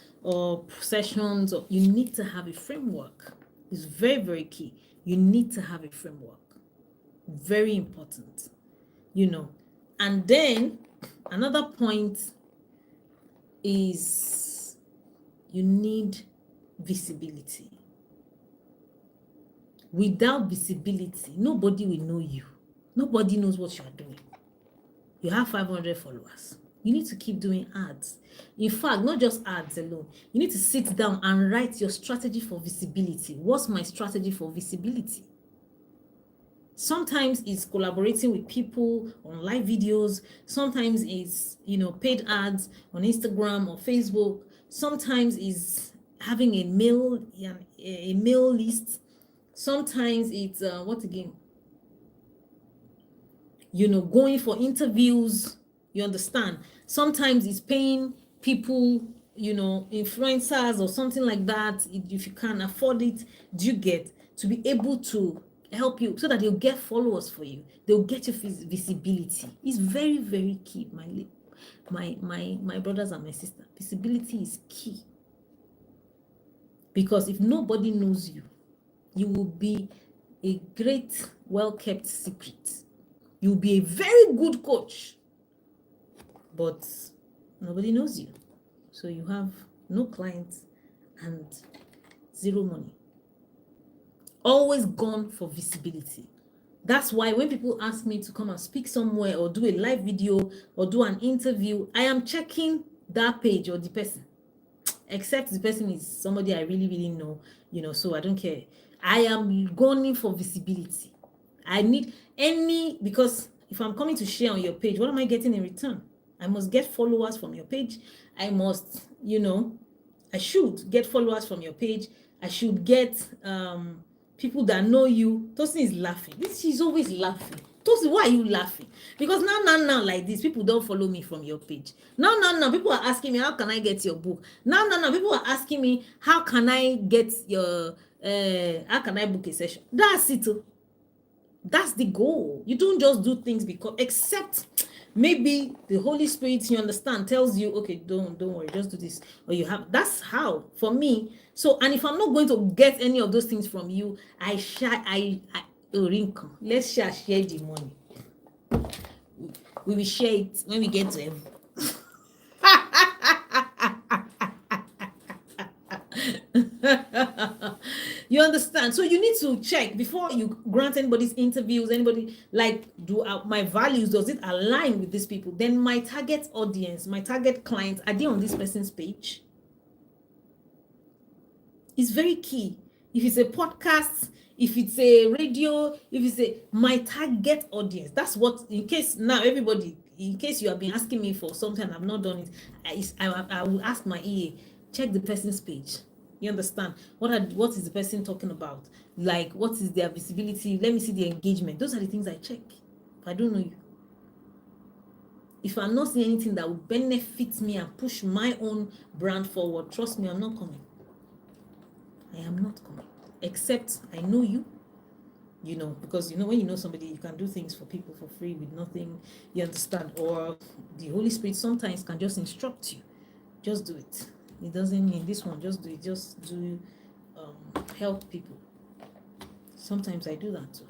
sessions, you need to have a framework. It's very, very key. You need to have a framework. Very important. And then another point is you need visibility. Without visibility, nobody will know you. Nobody knows what you are doing. You have 500 followers. You need to keep doing ads. In fact, not just ads alone. You need to sit down and write your strategy for visibility. What's my strategy for visibility? Sometimes it's collaborating with people on live videos. Sometimes it's, paid ads on Instagram or Facebook. Sometimes it's having a mail list. Sometimes it's, going for interviews. You understand? Sometimes it's paying people, influencers or something like that. If you can afford it, do you get to be able to help you so that they'll get followers for you, they'll get your visibility. It's very, very key, my brothers and my sisters. Visibility is key, because if nobody knows you, you will be a great, well-kept secret. You'll be a very good coach, but nobody knows you, so you have no clients and zero money. Always gone for visibility. That's why when people ask me to come and speak somewhere or do a live video or do an interview, I am checking that page or the person, except the person is somebody I really, really know, so I don't care. I am going for visibility. I need because if I'm coming to share on your page, what am I getting in return? I must get followers from your page. I must, I should get followers from your page. I should get people that know you. Tosin is laughing. She's always laughing. Tosin, why are you laughing? Because now, like this, people don't follow me from your page. Now, people are asking me, how can I get your book? Now, people are asking me, how can I get your, how can I book a session? That's it. That's the goal. You don't just do things because, except maybe the Holy Spirit, you understand, tells you, okay, don't worry, just do this. Or you have, that's how, for me. So, and if I'm not going to get any of those things from you, let's share the money. We will share it when we get to heaven. You understand? So you need to check before you grant anybody's interviews, anybody, like, my values, does it align with these people? Then my target audience, my target clients, are they on this person's page? It's very key. If it's a podcast, if it's a radio, if it's my target audience, that's what, in case now everybody, in case you have been asking me for something, I've not done it, I will ask my EA, check the person's page. You understand? What is the person talking about? Like, what is their visibility? Let me see the engagement. Those are the things I check. If I don't know you, if I'm not seeing anything that will benefit me and push my own brand forward, trust me, I'm not coming. I am not coming. Except I know you, because when you know somebody, you can do things for people for free with nothing. You understand? Or the Holy Spirit sometimes can just instruct you. Just do it. It doesn't mean this one, just do it. Just do help people. Sometimes I do that too.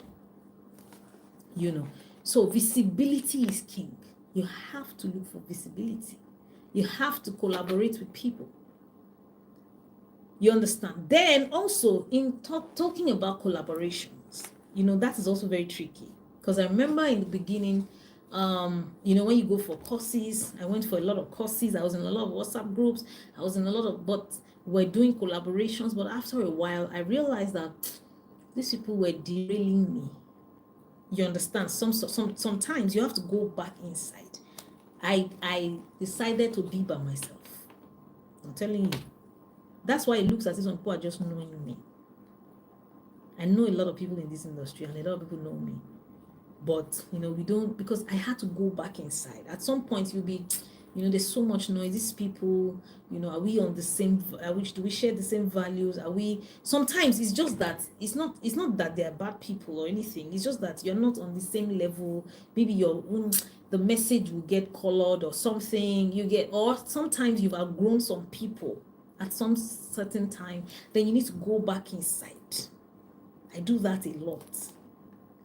So visibility is king. You have to look for visibility. You have to collaborate with people. You understand? Then also in talking about collaborations, that is also very tricky, because I remember in the beginning, when you go for courses, I went for a lot of courses. I was in a lot of WhatsApp groups. I was in a lot of, but we're doing collaborations. But after a while, I realized that these people were derailing me. You understand? Sometimes you have to go back inside. I decided to be by myself. I'm telling you. That's why it looks as if some people are just knowing me. I know a lot of people in this industry, and a lot of people know me. But, we don't, because I had to go back inside. At some point, you'll be, there's so much noise. These people, are we on the same, do we share the same values? Sometimes it's just that, it's not that they're bad people or anything. It's just that you're not on the same level. Maybe the message will get colored or something. Or sometimes you've outgrown some people at some certain time, then you need to go back inside. I do that a lot.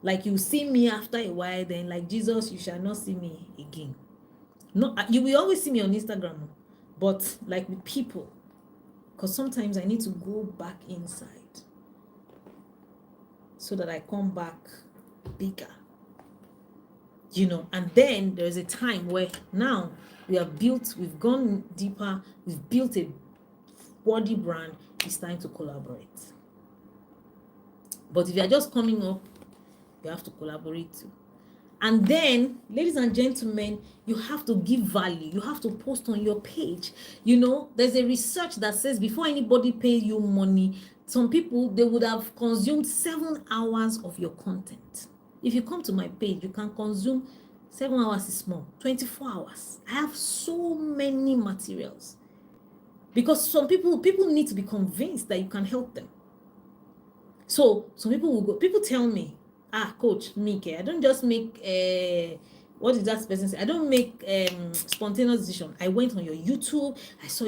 Like, you see me after a while, then like Jesus, you shall not see me again. No, you will always see me on Instagram, but like with people, because sometimes I need to go back inside so that I come back bigger. And then there's a time where now we've gone deeper, we've built a body brand. It's time to collaborate. But if you're just coming up, you have to collaborate too. And then, ladies and gentlemen, you have to give value. You have to post on your page. There's a research that says before anybody pays you money, some people, they would have consumed 7 hours of your content. If you come to my page, you can consume 7 hours is small, 24 hours. I have so many materials. Because some people need to be convinced that you can help them. So some people tell me, coach, Mike, I don't just make what did that person say? I don't make spontaneous decision. I went on your YouTube, I saw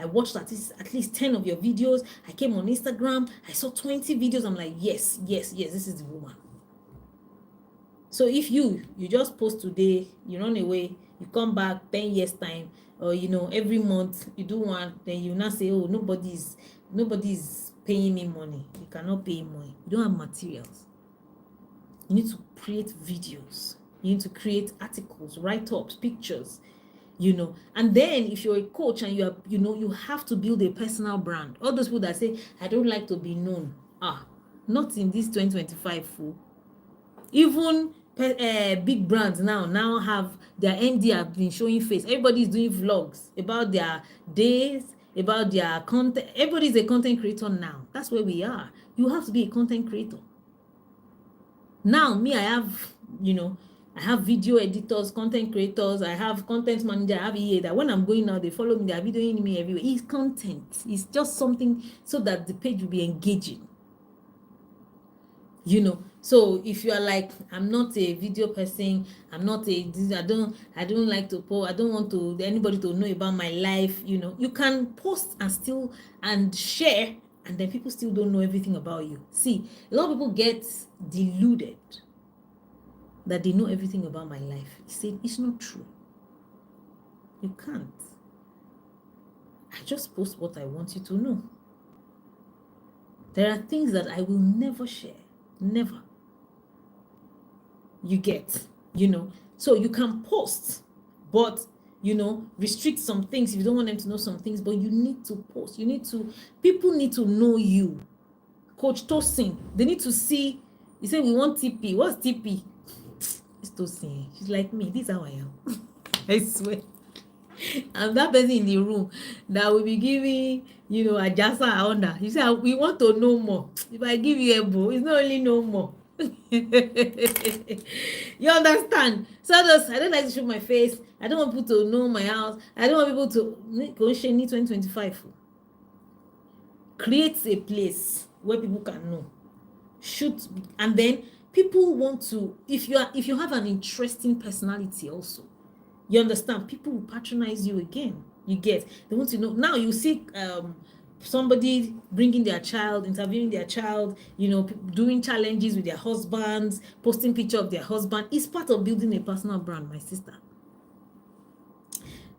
I watched at least 10 of your videos. I came on Instagram, I saw 20 videos. I'm like, yes, this is the woman. So if you just post today, you run away, you come back 10 years time, or every month you do one, then you now say, oh, nobody's paying me money. You cannot pay money. You don't have materials. You need to create videos. You need to create articles, write-ups, pictures, And then if you're a coach and you have to build a personal brand. All those people that say, I don't like to be known. Not in this 2025, fool. Even big brands now have their MD have been showing face. Everybody's doing vlogs about their days, about their content. Everybody's a content creator now. That's where we are. You have to be a content creator. Now, me, I have video editors, content creators, I have content manager, I have EA that when I'm going out, they follow me, they're videoing me everywhere. It's content. It's just something so that the page will be engaging. So if you are like, I'm not a video person, I don't like to post, I don't want anybody to know about my life, you can post and share, and then people still don't know everything about you. See, a lot of people get deluded that they know everything about my life. It's not true. You can't. I just post what I want you to know. There are things that I will never share. Never. You get, so you can post, but restrict some things if you don't want them to know some things, but you need to post. People need to know you. Coach Tosin, they need to see. You say we want TP. What's TP? It's Tosin. She's like me. This is how I am. I swear. I'm that person in the room that will be giving, Ajasa honor. You say we want to know more. If I give you a bow, it's not only no more. You understand? So I don't like to show my face. I don't want people to know my house. I don't want people to go share 2025. Create a place where people can know. Shoot, and then people want to. If you have an interesting personality, also, you understand. People will patronize you again. You get. They want to know. Now you see somebody bringing their child, interviewing their child, doing challenges with their husbands, posting picture of their husband. It's part of building a personal brand, my sister.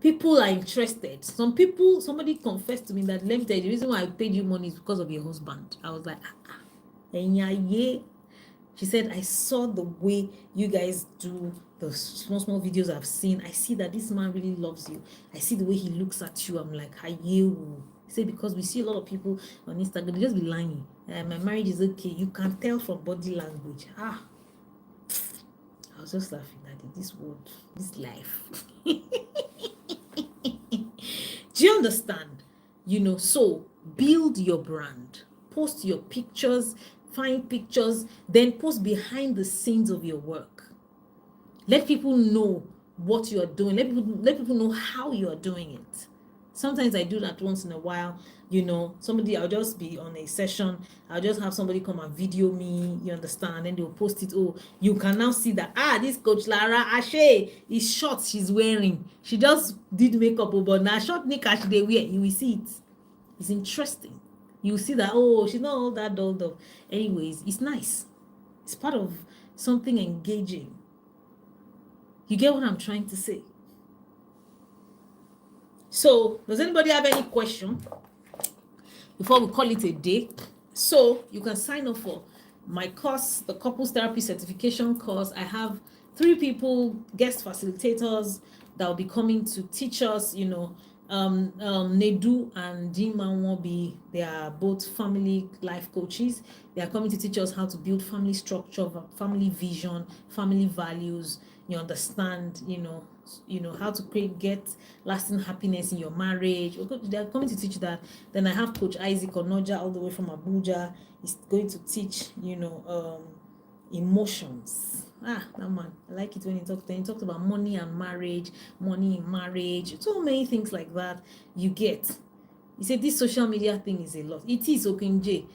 People are interested. Somebody confessed to me that, let me tell you, the reason why I paid you money is because of your husband. I was like, yeah. She said, I saw the way you guys do the small videos I've seen. I see that this man really loves you. I see the way he looks at you. I'm like, you. He said, because we see a lot of people on Instagram, they just be lying. My marriage is okay. You can tell from body language. I was just laughing at it. This world, this life. Do you understand? So build your brand, post your pictures, find pictures, then post behind the scenes of your work. Let people know what you are doing. Let people know how you are doing it. Sometimes I do that once in a while. I'll just be on a session. I'll just have somebody come and video me, you understand? And they'll post it. Oh, you can now see that, this Coach Lara Ashe is shorts she's wearing. She just did makeup, but now short knickers they wear. You will see it. It's interesting. You see that, she's not all that dolled up. Anyways, it's nice. It's part of something engaging. You get what I'm trying to say? So, does anybody have any question before we call it a day? So, you can sign up for my course, the Couples Therapy Certification course. I have 3 people, guest facilitators, that will be coming to teach us, Nedu and Jim Manwobi. They are both family life coaches. They are coming to teach us how to build family structure, family vision, family values. You understand, how to get lasting happiness in your marriage. They are coming to teach that. Then I have Coach Isaac Onoja all the way from Abuja. He's going to teach, emotions. That man, I like it when he talked about money and marriage, money in marriage, so many things like that. You get. He said this social media thing is a lot. It is, Okinje.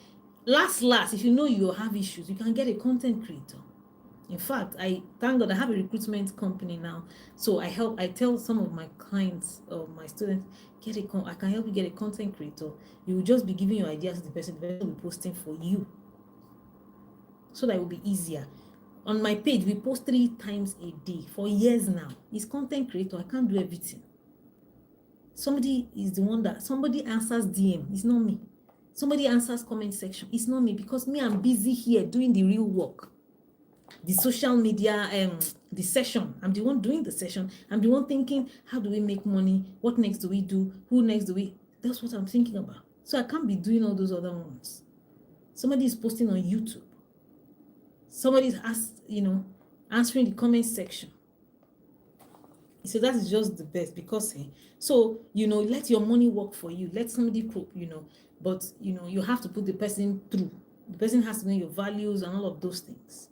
Last, if you have issues, you can get a content creator. In fact, I thank God I have a recruitment company now. So I tell some of my clients, my students, I can help you get a content creator. You will just be giving your ideas to the person will be posting for you. So that it will be easier. On my page, we post 3 times a day for years now. It's content creator. I can't do everything. Somebody answers DM. It's not me. Somebody answers comment section. It's not me, because me, I'm busy here doing the real work. The social media, the session. I'm the one doing the session. I'm the one thinking, how do we make money? What next do we do? Who next do we? That's what I'm thinking about. So I can't be doing all those other ones. Somebody is posting on YouTube. Somebody's answering the comment section. So that is just the best, because let your money work for you. Let somebody but you have to put the person through. The person has to know your values and all of those things.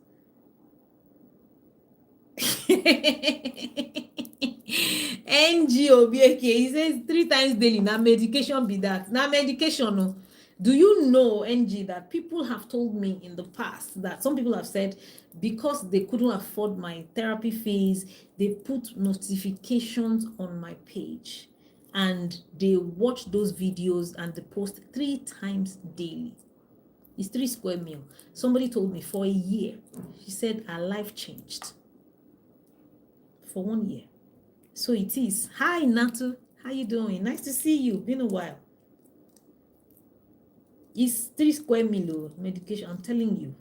NGOBK, he says 3 times daily. Now medication be that. Now medication, no. Do you know, NG, that people have told me in the past that some people have said because they couldn't afford my therapy fees, they put notifications on my page and they watch those videos and they post 3 times daily. It's 3 square meal. Somebody told me for a year, she said her life changed for 1 year. So it is. Hi, Natu. How you doing? Nice to see you. Been a while. It's 3 square meal medication. I'm telling you,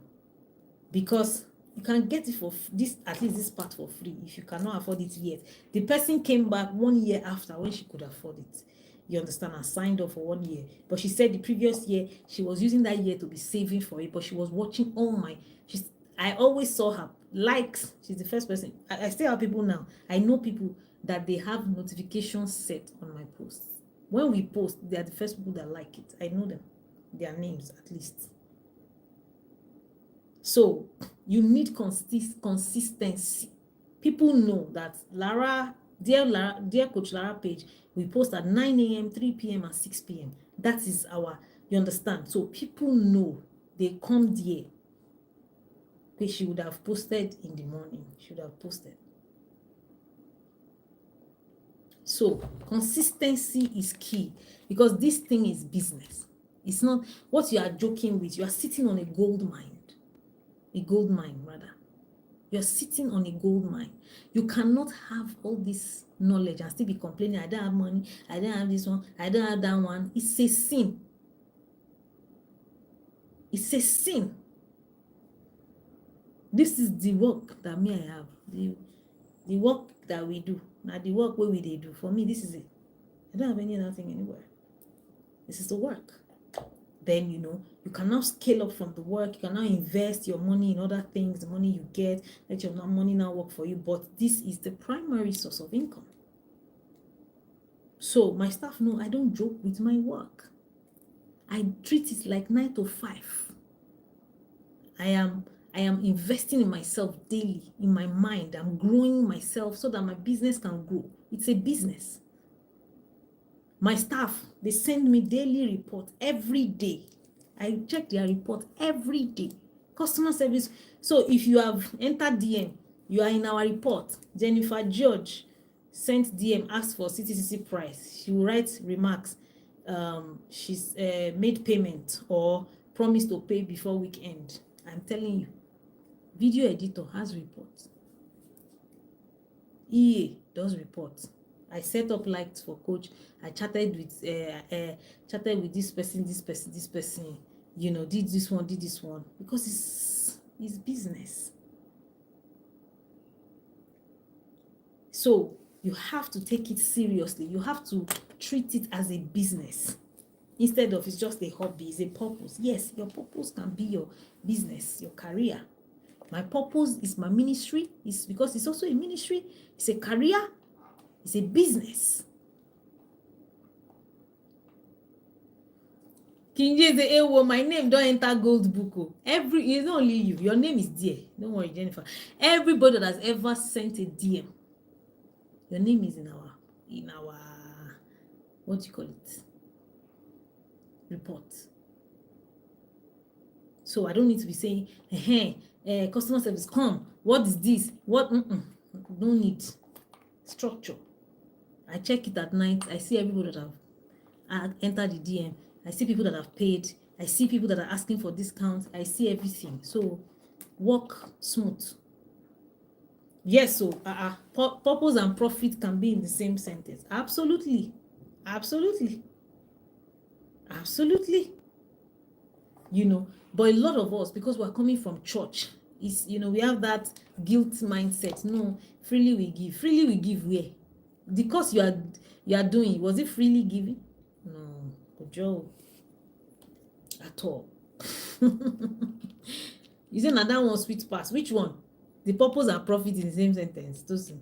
because you can get it for this, at least this part for free, if you cannot afford it yet. The person came back 1 year after when she could afford it. You understand? I signed up for 1 year, but she said the previous year she was using that year to be saving for it. But she was watching all my. I always saw her likes. She's the first person. I still have people now. I know people that they have notifications set on my posts. When we post, they are the first people that like it. I know them. Their names at least. So you need consistency. People know that dear Coach Lara page, we post at 9 a.m., 3 p.m. and 6 p.m. That is you understand? So people know, they come there. Okay, she would have posted in the morning. She would have posted. So consistency is key, because this thing is business. It's not what you are joking with. You are sitting on a gold mine rather. You're sitting on a gold mine. You cannot have all this knowledge and still be complaining, I don't have money, I don't have this one, I don't have that one. It's a sin. It's a sin. This is the work that me I have. The work that we do. Now the work where we they do. For me, this is it. I don't have any other thing anywhere. This is the work. Then, you know, you can now scale up from the work. You can now invest your money in other things, the money you get, let your money now work for you. But this is the primary source of income. So my staff know I don't joke with my work. I treat it like 9 to 5. I am investing in myself daily, in my mind. I'm growing myself so that my business can grow. It's a business. My staff, they send me daily report every day. I check their report every day. Customer service. So if you have entered DM, you are in our report. Jennifer George sent DM, asked for CTCC price. She will write remarks. She's made payment or promised to pay before weekend. I'm telling you, video editor has reports. EA does reports. I set up likes for coach. I chatted with this person, you know, did this one, because it's business. So you have to take it seriously. You have to treat it as a business instead of it's just a hobby, it's a purpose. Yes, your purpose can be your business, your career. My purpose is my ministry. It's because it's also a ministry, it's a career, it's a business. King James say, hey, well, my name don't enter gold book. It's not only you, your name is there. Don't worry, Jennifer. Everybody that has ever sent a DM, your name is in our what do you call it? Report. So I don't need to be saying, customer service, come. What is this? What? No need. Structure. I check it at night. I see everybody that have entered the DM. I see people that have paid. I see people that are asking for discounts. I see everything. So work smooth. Yes, so purpose and profit can be in the same sentence. Absolutely. You know, but a lot of us, because we're coming from church, is, you know, we have that guilt mindset. No, freely we give where? The course you are doing, was it freely giving? No, good job at all. You say that one sweet pass. Which one? The purpose and profit in the same sentence. Tosin.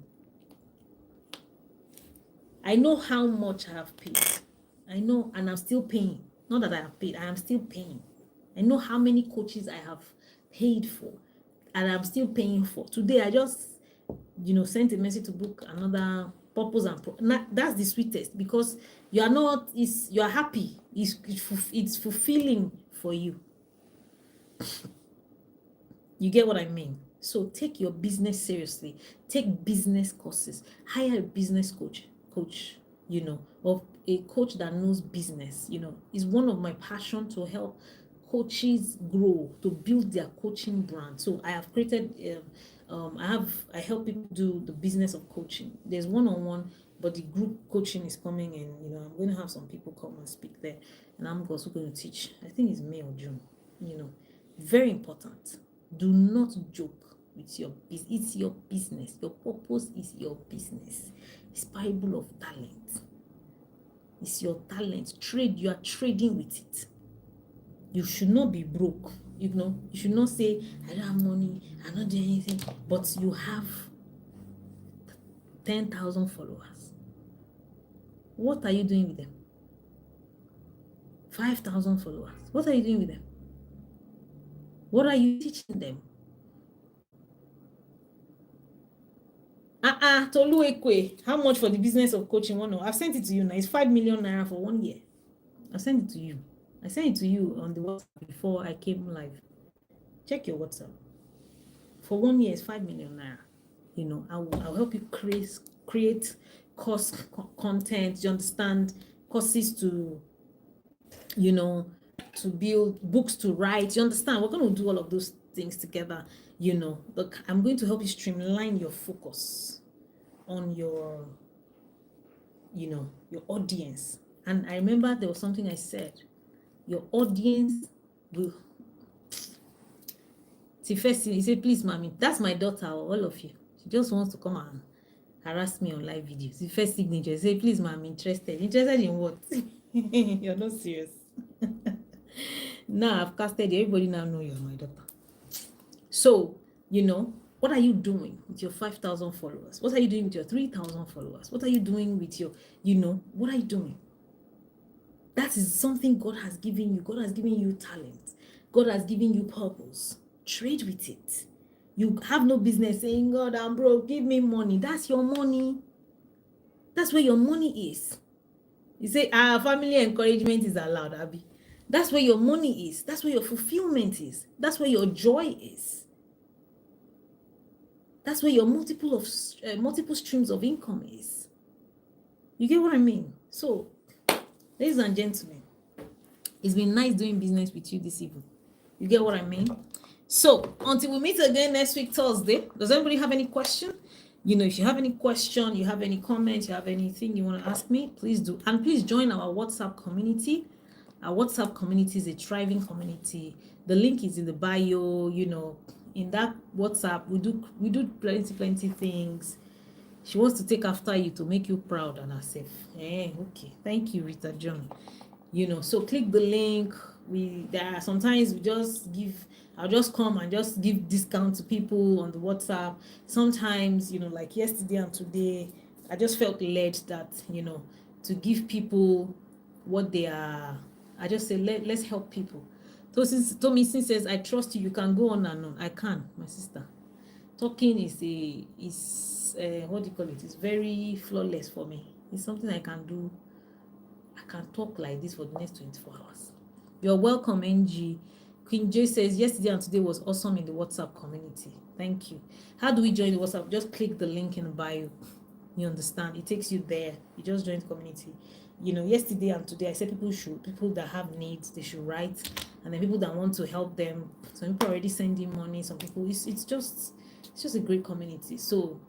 I know how much I have paid. I know, and I'm still paying. Not that I have paid, I am still paying. I know how many coaches I have paid for, and I'm still paying for. Today, I just, you know, sent a message to book another purpose and that's the sweetest, because you are not, you are happy. It's fulfilling for you. You get what I mean? So take your business seriously. Take business courses. Hire a business coach, you know, or a coach that knows business, you know. Is one of my passion to help coaches grow, to build their coaching brand. So I have created I help people do the business of coaching. There's one-on-one, but the group coaching is coming in. You know, I'm going to have some people come and speak there, and I'm also going to teach. I think it's May or June. You know, very important. Do not joke with your business. It's your business. Your purpose is your business. It's parable of talent. It's your talent. Trade. You are trading with it. You should not be broke. You know, you should not say, I don't have money, I'm not doing anything, but you have 10,000 followers. What are you doing with them? 5,000 followers. What are you doing with them? What are you teaching them? Tolu Ekwe, how much for the business of coaching? I've sent it to you now. It's 5 million naira for 1 year. I've sent it to you. I sent it to you on the WhatsApp before I came live. Check your WhatsApp. For 1 year, it's 5 million naira. You know, I'll help you create course content. You understand? Courses to, you know, to build, books to write. You understand? We're going to do all of those things together. look, I'm going to help you streamline your focus on your your audience. And I remember there was something I said, your audience will. See, first he said, please, mommy, that's my daughter, all of you. She just wants to come and harass me on live videos. The first signature, say, please, mom, interested in what? You're not serious. Now I've casted you. Everybody now know you're my daughter. So what are you doing with your 5,000 followers? What are you doing with your 3,000 followers? What are you doing with your what are you doing? That is something God has given you. God has given you talent. God has given you purpose. Trade with it. You have no business saying, God, I'm broke, give me money. That's your money. That's where your money is. You say, family encouragement is allowed, Abby. That's where your money is. That's where your fulfillment is. That's where your joy is. That's where your multiple streams of income is. You get what I mean? So, ladies and gentlemen, it's been nice doing business with you this evening. You get what I mean? So, until we meet again next week, Thursday, does anybody have any question? If you have any question, you have any comment, you have anything you want to ask me, please do. And please join our WhatsApp community. Our WhatsApp community is a thriving community. The link is in the bio. In that WhatsApp, we do plenty things. She wants to take after you to make you proud and herself. Okay. Thank you, Rita John. So click the link. Sometimes I'll just come and just give discount to people on the WhatsApp. Sometimes, like yesterday and today, I just felt led that, to give people what they are. I just say, let's help people. So since Tommy says, I trust you, you can go on and on. I can, my sister. Talking is what do you call it? It's very flawless for me. It's something I can do. I can talk like this for the next 24 hours. You're welcome, NG. Queen J says, yesterday and today was awesome in the WhatsApp community. Thank you. How do we join the WhatsApp? Just click the link in the bio. You understand? It takes you there. You just join the community. Yesterday and today, I said people that have needs, they should write. And then people that want to help them. Some people are already sending money. Some people, it's just a great community. So,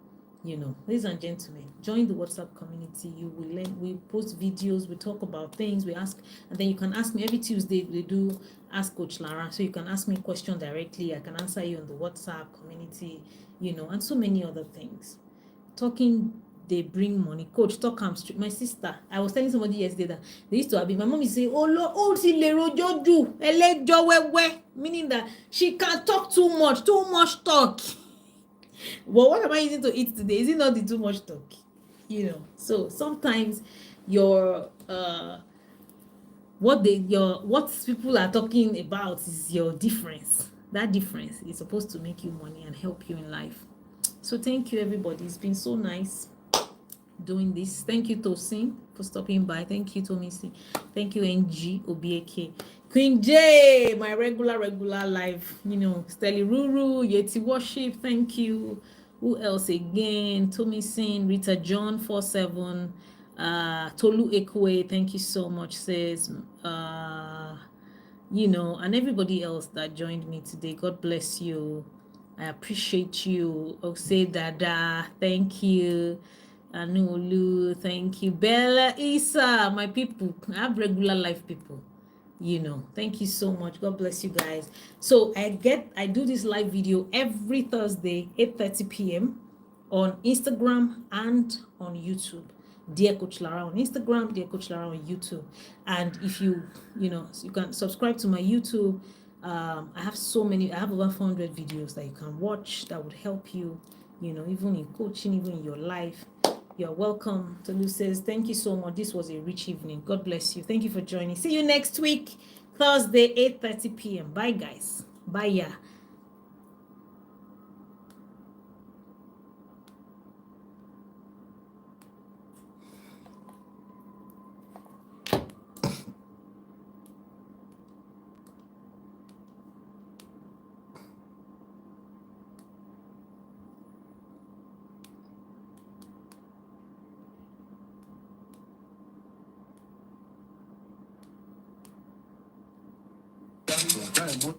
ladies and gentlemen, join the WhatsApp community. You will learn. We post videos. We talk about things. We ask, and then you can ask me every Tuesday. We do Ask Coach Lara, so you can ask me a question directly. I can answer you on the WhatsApp community. And so many other things. Talking, they bring money. Coach, talk am straight. My sister, I was telling somebody yesterday that they used to have. My mom is saying, "Oh Lord, oh si le rojo ju, elejo wewe," meaning that she can talk too much talk. But what am I using to eat today? Is it not the too much talk? So sometimes your what people are talking about is your difference. That difference is supposed to make you money and help you in life. So thank you, everybody. It's been so nice doing this. Thank you, Tosin, for stopping by. Thank you, Tomisi. Thank you, NG Obieke. Queen J, my regular live, Steli Ruru, Yeti Worship, thank you. Who else again? Tomisin, Rita John 47, Tolu Ekwe, thank you so much, sis. And everybody else that joined me today. God bless you. I appreciate you. Ose Dada, thank you. Anulu, thank you. Bella, Isa, my people. I have regular life people. Thank you so much. God bless you guys. So I do this live video every Thursday, 8:30 p.m. on Instagram and on YouTube. Dear Coach Lara on Instagram, Dear Coach Lara on YouTube. And if you can subscribe to my YouTube. I have over 400 videos that you can watch that would help you, even in coaching, even in your life. You're welcome. Tolu says, thank you so much. This was a rich evening. God bless you. Thank you for joining. See you next week, Thursday, 8:30 p.m. Bye, guys. Bye, yeah. Right.